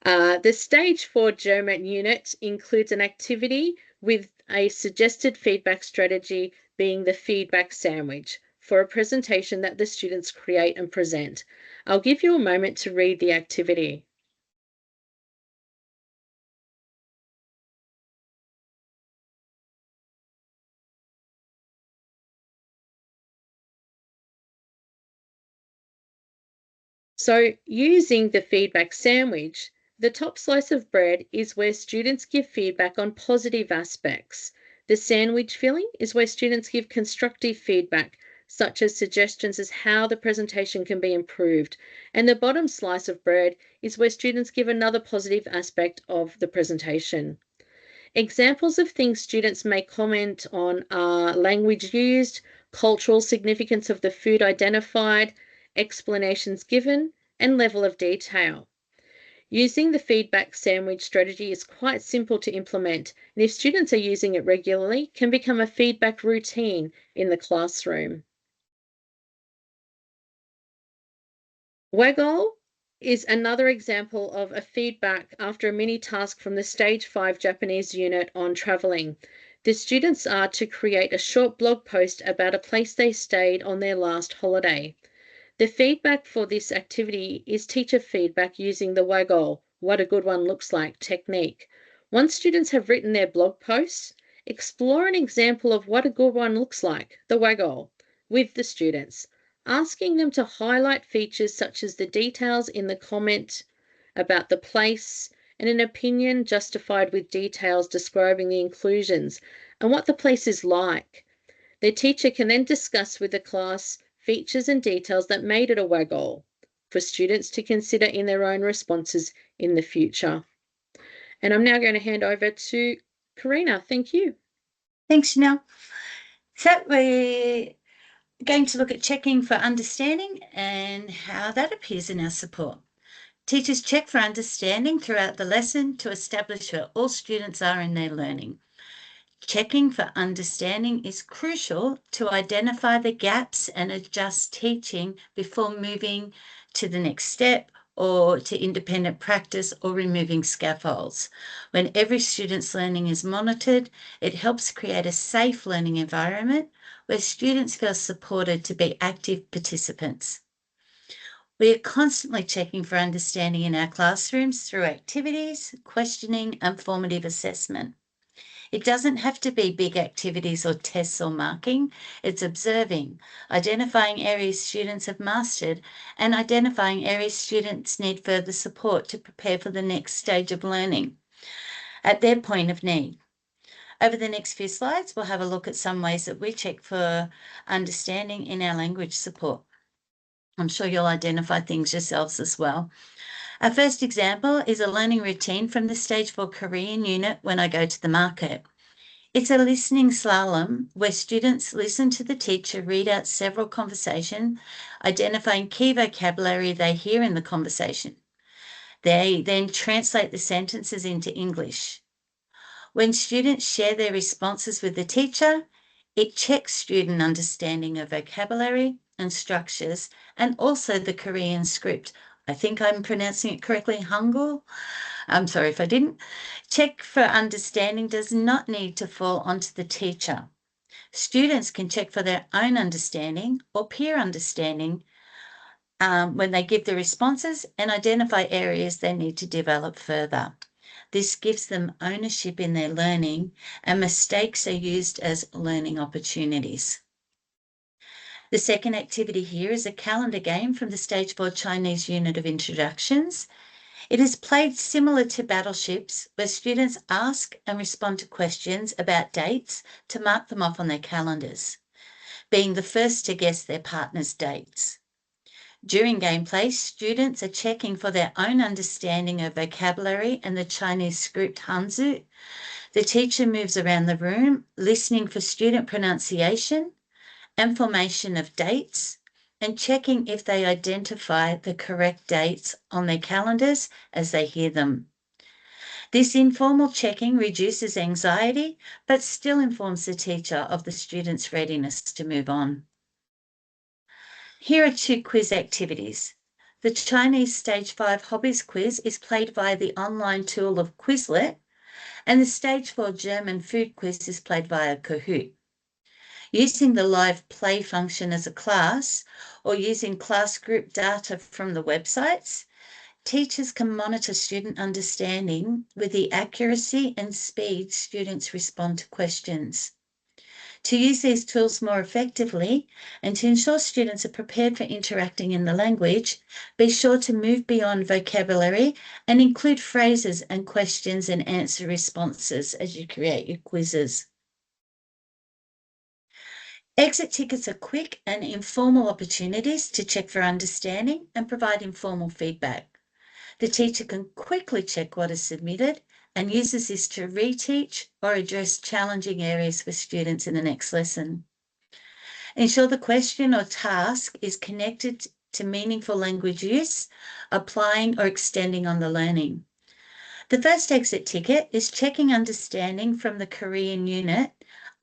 The Stage 4 German unit includes an activity with a suggested feedback strategy being the feedback sandwich for a presentation that the students create and present. I'll give you a moment to read the activity. So using the feedback sandwich, the top slice of bread is where students give feedback on positive aspects. The sandwich filling is where students give constructive feedback, such as suggestions as how the presentation can be improved. And the bottom slice of bread is where students give another positive aspect of the presentation. Examples of things students may comment on are language used, cultural significance of the food identified, explanations given, and level of detail. Using the feedback sandwich strategy is quite simple to implement, and if students are using it regularly, can become a feedback routine in the classroom. WAGOLL is another example of a feedback after a mini task from the Stage 5 Japanese unit on travelling. The students are to create a short blog post about a place they stayed on their last holiday. The feedback for this activity is teacher feedback using the WAGOLL, what a good one looks like, technique. Once students have written their blog posts, explore an example of what a good one looks like, the WAGOLL, with the students, asking them to highlight features such as the details in the comment about the place and an opinion justified with details describing the inclusions and what the place is like. The teacher can then discuss with the class features and details that made it a WAGOLL for students to consider in their own responses in the future. And I'm now going to hand over to Karina. Thank you. Thanks, Chanel. So we're going to look at checking for understanding and how that appears in our support. Teachers check for understanding throughout the lesson to establish where all students are in their learning. Checking for understanding is crucial to identify the gaps and adjust teaching before moving to the next step or to independent practice or removing scaffolds. When every student's learning is monitored, it helps create a safe learning environment where students feel supported to be active participants. We are constantly checking for understanding in our classrooms through activities, questioning, and formative assessment. It doesn't have to be big activities or tests or marking. It's observing, identifying areas students have mastered, and identifying areas students need further support to prepare for the next stage of learning at their point of need. Over the next few slides, we'll have a look at some ways that we check for understanding in our language support. I'm sure you'll identify things yourselves as well. Our first example is a learning routine from the Stage 4 Korean unit when I go to the market. It's a listening slalom where students listen to the teacher read out several conversations, identifying key vocabulary they hear in the conversation. They then translate the sentences into English. When students share their responses with the teacher, it checks student understanding of vocabulary and structures and also the Korean script. I think I'm pronouncing it correctly, Hangul. I'm sorry if I didn't. Check for understanding does not need to fall onto the teacher. Students can check for their own understanding or peer understanding when they give the responses and identify areas they need to develop further. This gives them ownership in their learning, and mistakes are used as learning opportunities. The second activity here is a calendar game from the Stage 4 Chinese unit of introductions. It is played similar to battleships, where students ask and respond to questions about dates to mark them off on their calendars, being the first to guess their partner's dates. During gameplay, students are checking for their own understanding of vocabulary and the Chinese script Hanzi. The teacher moves around the room, listening for student pronunciation and formation of dates, and checking if they identify the correct dates on their calendars as they hear them. This informal checking reduces anxiety, but still informs the teacher of the student's readiness to move on. Here are 2 quiz activities. The Chinese Stage 5 Hobbies quiz is played via the online tool of Quizlet, and the Stage 4 German food quiz is played via Kahoot. Using the live play function as a class or using class group data from the websites, teachers can monitor student understanding with the accuracy and speed students respond to questions. To use these tools more effectively and to ensure students are prepared for interacting in the language, be sure to move beyond vocabulary and include phrases and questions and answer responses as you create your quizzes. Exit tickets are quick and informal opportunities to check for understanding and provide informal feedback. The teacher can quickly check what is submitted and uses this to reteach or address challenging areas for students in the next lesson. Ensure the question or task is connected to meaningful language use, applying or extending on the learning. The first exit ticket is checking understanding from the Korean unit,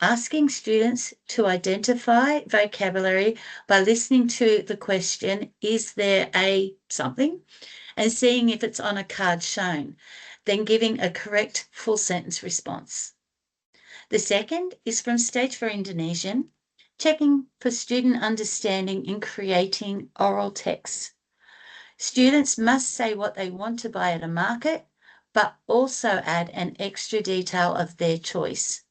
asking students to identify vocabulary by listening to the question, is there a something, and seeing if it's on a card shown, then giving a correct full sentence response. The second is from Stage 4 Indonesian, checking for student understanding in creating oral texts. Students must say what they want to buy at a market, but also add an extra detail of their choice.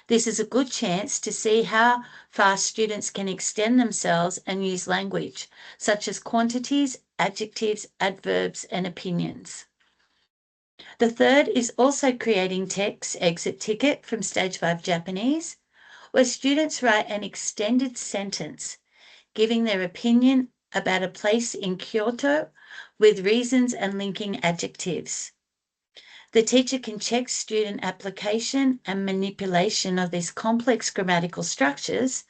This is a good chance to see how far students can extend themselves and use language, such as quantities, adjectives, adverbs, and opinions. The third is also creating text exit ticket from Stage 5 Japanese, where students write an extended sentence, giving their opinion about a place in Kyoto with reasons and linking adjectives. The teacher can check student application and manipulation of these complex grammatical structures,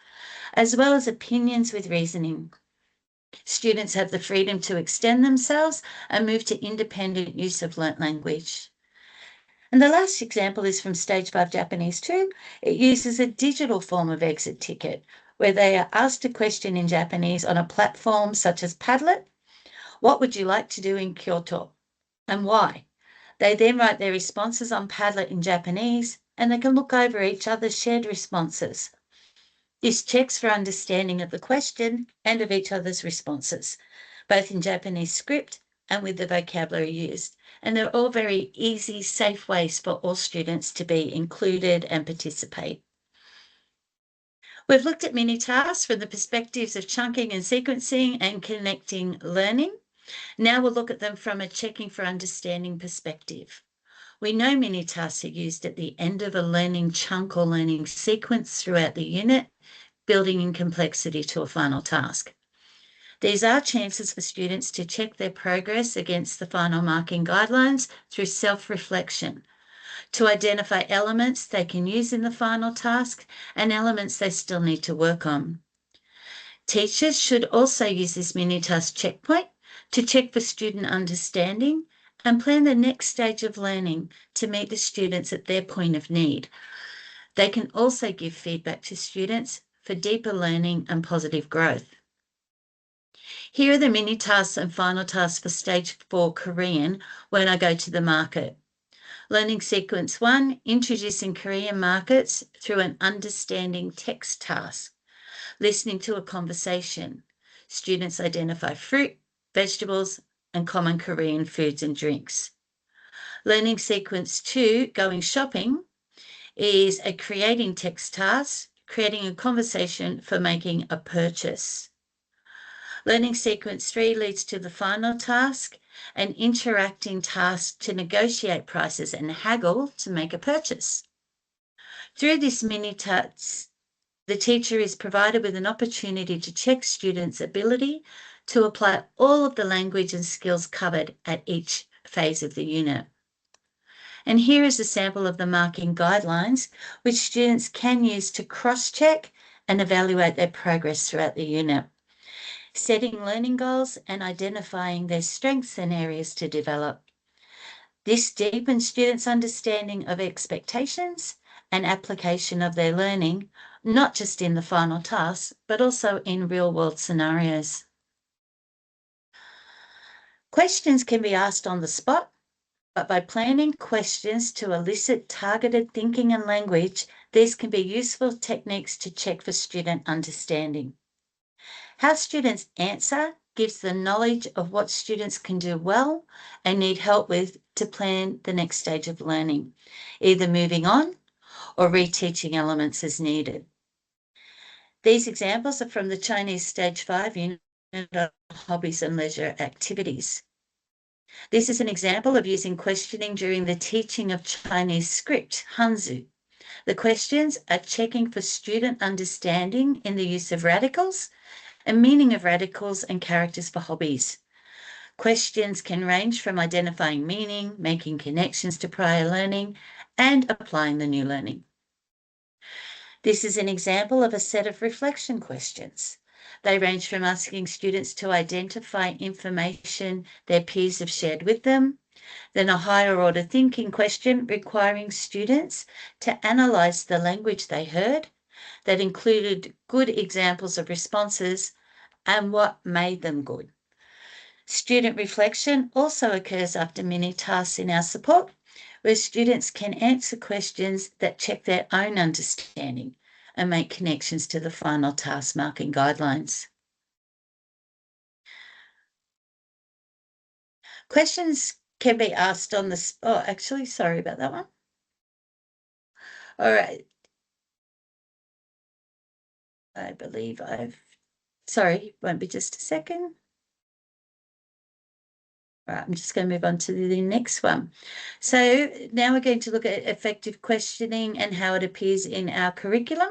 as well as opinions with reasoning. Students have the freedom to extend themselves and move to independent use of learnt language. And the last example is from Stage 5 Japanese 2. It uses a digital form of exit ticket, where they are asked a question in Japanese on a platform such as Padlet. What would you like to do in Kyoto? And why? They then write their responses on Padlet in Japanese, and they can look over each other's shared responses. This checks for understanding of the question and of each other's responses, both in Japanese script and with the vocabulary used. And they're all very easy, safe ways for all students to be included and participate. We've looked at mini tasks from the perspectives of chunking and sequencing and connecting learning. Now we'll look at them from a checking for understanding perspective. We know mini tasks are used at the end of a learning chunk or learning sequence throughout the unit, building in complexity to a final task. These are chances for students to check their progress against the final marking guidelines through self-reflection, to identify elements they can use in the final task and elements they still need to work on. Teachers should also use this mini-task checkpoint to check for student understanding and plan the next stage of learning to meet the students at their point of need. They can also give feedback to students for deeper learning and positive growth. Here are the mini tasks and final tasks for Stage 4 Korean when I go to the market. Learning Sequence 1, introducing Korean markets through an understanding text task. Listening to a conversation. Students identify fruit, vegetables, and common Korean foods and drinks. Learning Sequence 2, going shopping, is a creating text task, creating a conversation for making a purchase. Learning Sequence 3 leads to the final task, an interacting task to negotiate prices and haggle to make a purchase. Through this mini task, the teacher is provided with an opportunity to check students' ability to apply all of the language and skills covered at each phase of the unit. And here is a sample of the marking guidelines, which students can use to cross-check and evaluate their progress throughout the unit. Setting learning goals and identifying their strengths and areas to develop. This deepens students' understanding of expectations and application of their learning, not just in the final task, but also in real-world scenarios. Questions can be asked on the spot, but by planning questions to elicit targeted thinking and language, these can be useful techniques to check for student understanding. How students answer gives the knowledge of what students can do well and need help with to plan the next stage of learning, either moving on or reteaching elements as needed. These examples are from the Chinese Stage 5 unit on hobbies and leisure activities. This is an example of using questioning during the teaching of Chinese script, Hanzi. The questions are checking for student understanding in the use of radicals and meaning of radicals and characters for hobbies. Questions can range from identifying meaning, making connections to prior learning, and applying the new learning. This is an example of a set of reflection questions. They range from asking students to identify information their peers have shared with them, then a higher order thinking question requiring students to analyse the language they heard, that included good examples of responses and what made them good. Student reflection also occurs after mini tasks in our support, where students can answer questions that check their own understanding and make connections to the final task marking guidelines. Questions can be asked on the spot. Oh, actually, sorry about that one. All right. I believe sorry, won't be just a second. All right, I'm just going to move on to the next one. So now we're going to look at effective questioning and how it appears in our curriculum.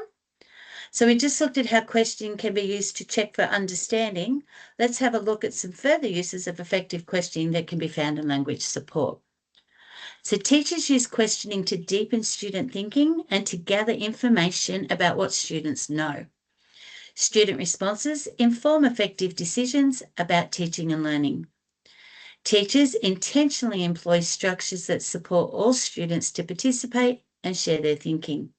So we just looked at how questioning can be used to check for understanding. Let's have a look at some further uses of effective questioning that can be found in language support. So teachers use questioning to deepen student thinking and to gather information about what students know. Student responses inform effective decisions about teaching and learning. Teachers intentionally employ structures that support all students to participate and share their thinking.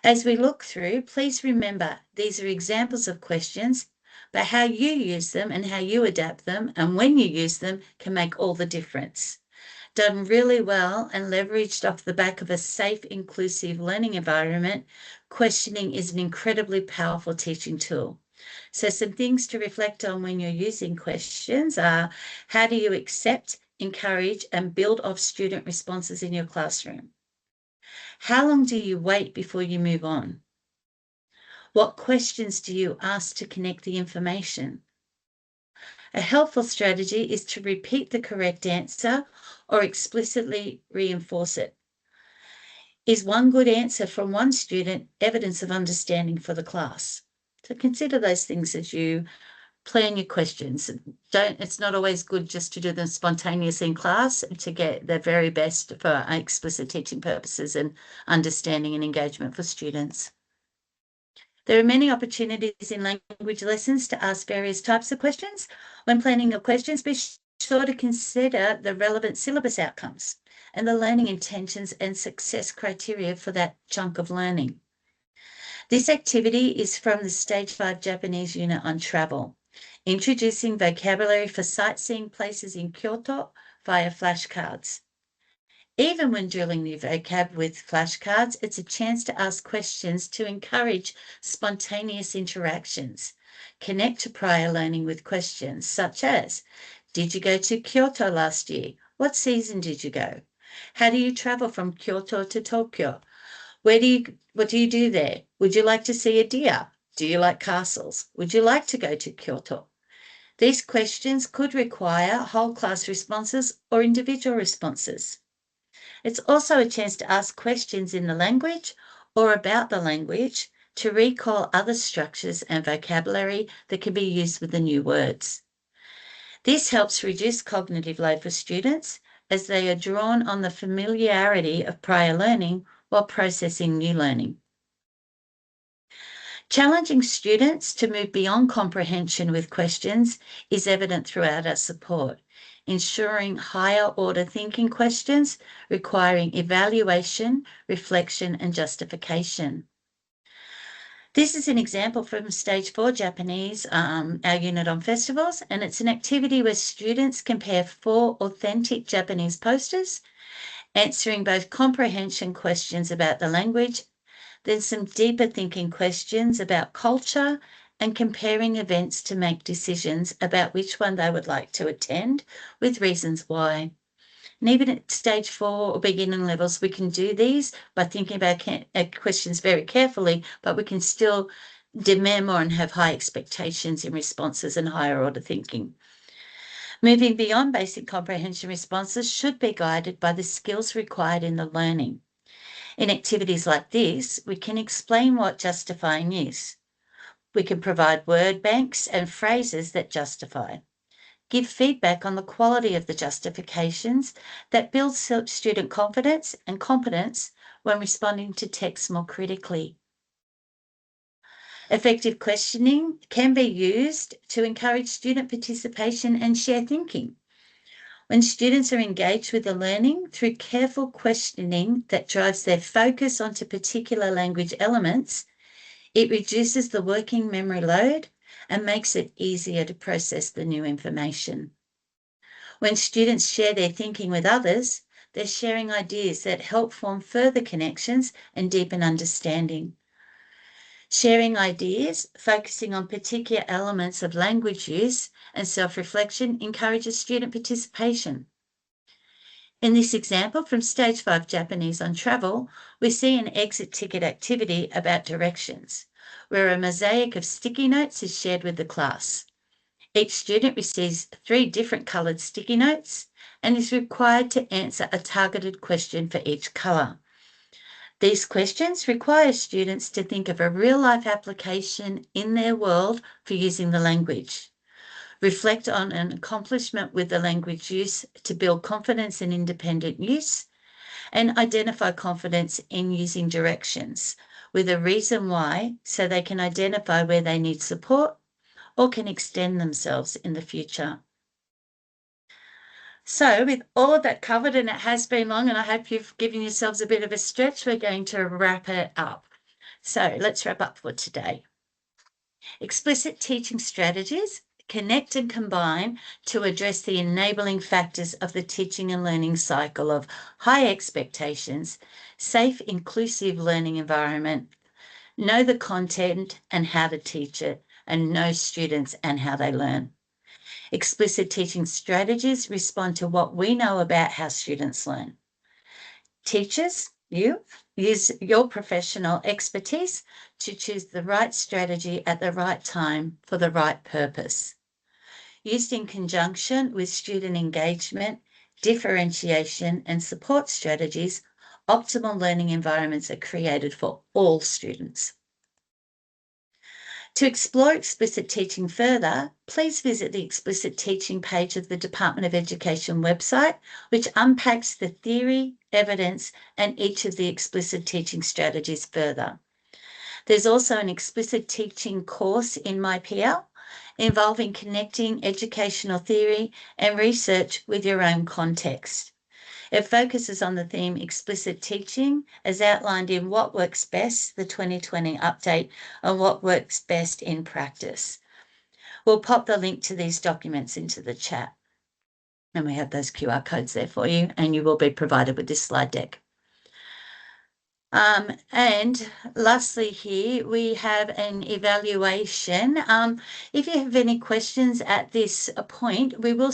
As we look through, please remember these are examples of questions, but how you use them and how you adapt them and when you use them can make all the difference. Done really well and leveraged off the back of a safe, inclusive learning environment, questioning is an incredibly powerful teaching tool. So some things to reflect on when you're using questions are, how do you accept, encourage, and build off student responses in your classroom? How long do you wait before you move on? What questions do you ask to connect the information? A helpful strategy is to repeat the correct answer or explicitly reinforce it. Is one good answer from one student evidence of understanding for the class? So consider those things as you Plan your questions. It's not always good just to do them spontaneously in class to get the very best for explicit teaching purposes and understanding and engagement for students. There are many opportunities in language lessons to ask various types of questions. When planning your questions, be sure to consider the relevant syllabus outcomes and the learning intentions and success criteria for that chunk of learning. This activity is from the Stage 5 Japanese unit on travel, introducing vocabulary for sightseeing places in Kyoto via flashcards. Even when drilling new vocab with flashcards, it's a chance to ask questions to encourage spontaneous interactions. Connect to prior learning with questions such as, did you go to Kyoto last year? What season did you go? How do you travel from Kyoto to Tokyo? What do you do there? Would you like to see a deer? Do you like castles? Would you like to go to Kyoto? These questions could require whole class responses or individual responses. It's also a chance to ask questions in the language or about the language to recall other structures and vocabulary that can be used with the new words. This helps reduce cognitive load for students as they are drawn on the familiarity of prior learning while processing new learning. Challenging students to move beyond comprehension with questions is evident throughout our support, ensuring higher order thinking questions requiring evaluation, reflection, and justification. This is an example from Stage 4 Japanese, our unit on festivals, and it's an activity where students compare 4 authentic Japanese posters, answering both comprehension questions about the language, then some deeper thinking questions about culture, and comparing events to make decisions about which one they would like to attend with reasons why. And even at Stage 4 or beginning levels, we can do these by thinking about questions very carefully, but we can still demand more and have high expectations in responses and higher order thinking. Moving beyond basic comprehension responses should be guided by the skills required in the learning. In activities like this, we can explain what justifying is. We can provide word banks and phrases that justify. Give feedback on the quality of the justifications that builds student confidence and competence when responding to text more critically. Effective questioning can be used to encourage student participation and share thinking. When students are engaged with the learning through careful questioning that drives their focus onto particular language elements, it reduces the working memory load and makes it easier to process the new information. When students share their thinking with others, they're sharing ideas that help form further connections and deepen understanding. Sharing ideas, focusing on particular elements of language use and self-reflection encourages student participation. In this example from Stage 5 Japanese on travel, we see an exit ticket activity about directions, where a mosaic of sticky notes is shared with the class. Each student receives 3 different coloured sticky notes and is required to answer a targeted question for each colour. These questions require students to think of a real-life application in their world for using the language. Reflect on an accomplishment with the language use to build confidence in independent use, and identify confidence in using directions with a reason why, so they can identify where they need support or can extend themselves in the future. So with all of that covered, and it has been long, and I hope you've given yourselves a bit of a stretch, we're going to wrap it up. So let's wrap up for today. Explicit teaching strategies connect and combine to address the enabling factors of the teaching and learning cycle of high expectations, safe, inclusive learning environment, know the content and how to teach it, and know students and how they learn. Explicit teaching strategies respond to what we know about how students learn. Teachers, you use your professional expertise to choose the right strategy at the right time for the right purpose. Used in conjunction with student engagement, differentiation, and support strategies, optimal learning environments are created for all students. To explore explicit teaching further, please visit the Explicit Teaching page of the Department of Education website, which unpacks the theory, evidence, and each of the explicit teaching strategies further. There's also an explicit teaching course in MyPL involving connecting educational theory and research with your own context. It focuses on the theme explicit teaching as outlined in What Works Best, the 2020 update on what works best in practice. We'll pop the link to these documents into the chat. And we have those QR codes there for you, and you will be provided with this slide deck. And lastly here, we have an evaluation. If you have any questions at this point, I'll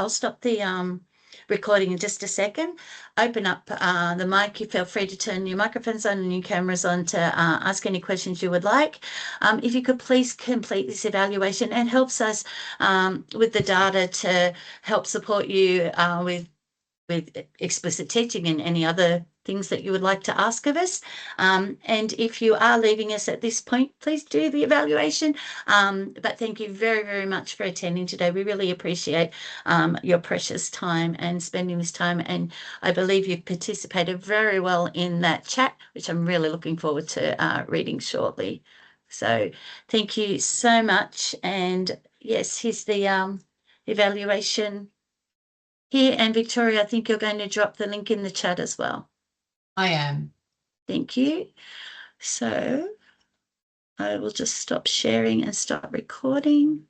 stop the recording in just a second. Open up the mic. You feel free to turn your microphones on and your cameras on to ask any questions you would like. If you could please complete this evaluation, it helps us with the data to help support you with explicit teaching and any other things that you would like to ask of us. And if you are leaving us at this point, please do the evaluation. But thank you very, very much for attending today. We really appreciate your precious time and spending this time. And I believe you've participated very well in that chat, which I'm really looking forward to reading shortly. So thank you so much. And yes, here's the evaluation here. And Victoria, I think you're going to drop the link in the chat as well. I am. Thank you. So I will just stop sharing and start recording.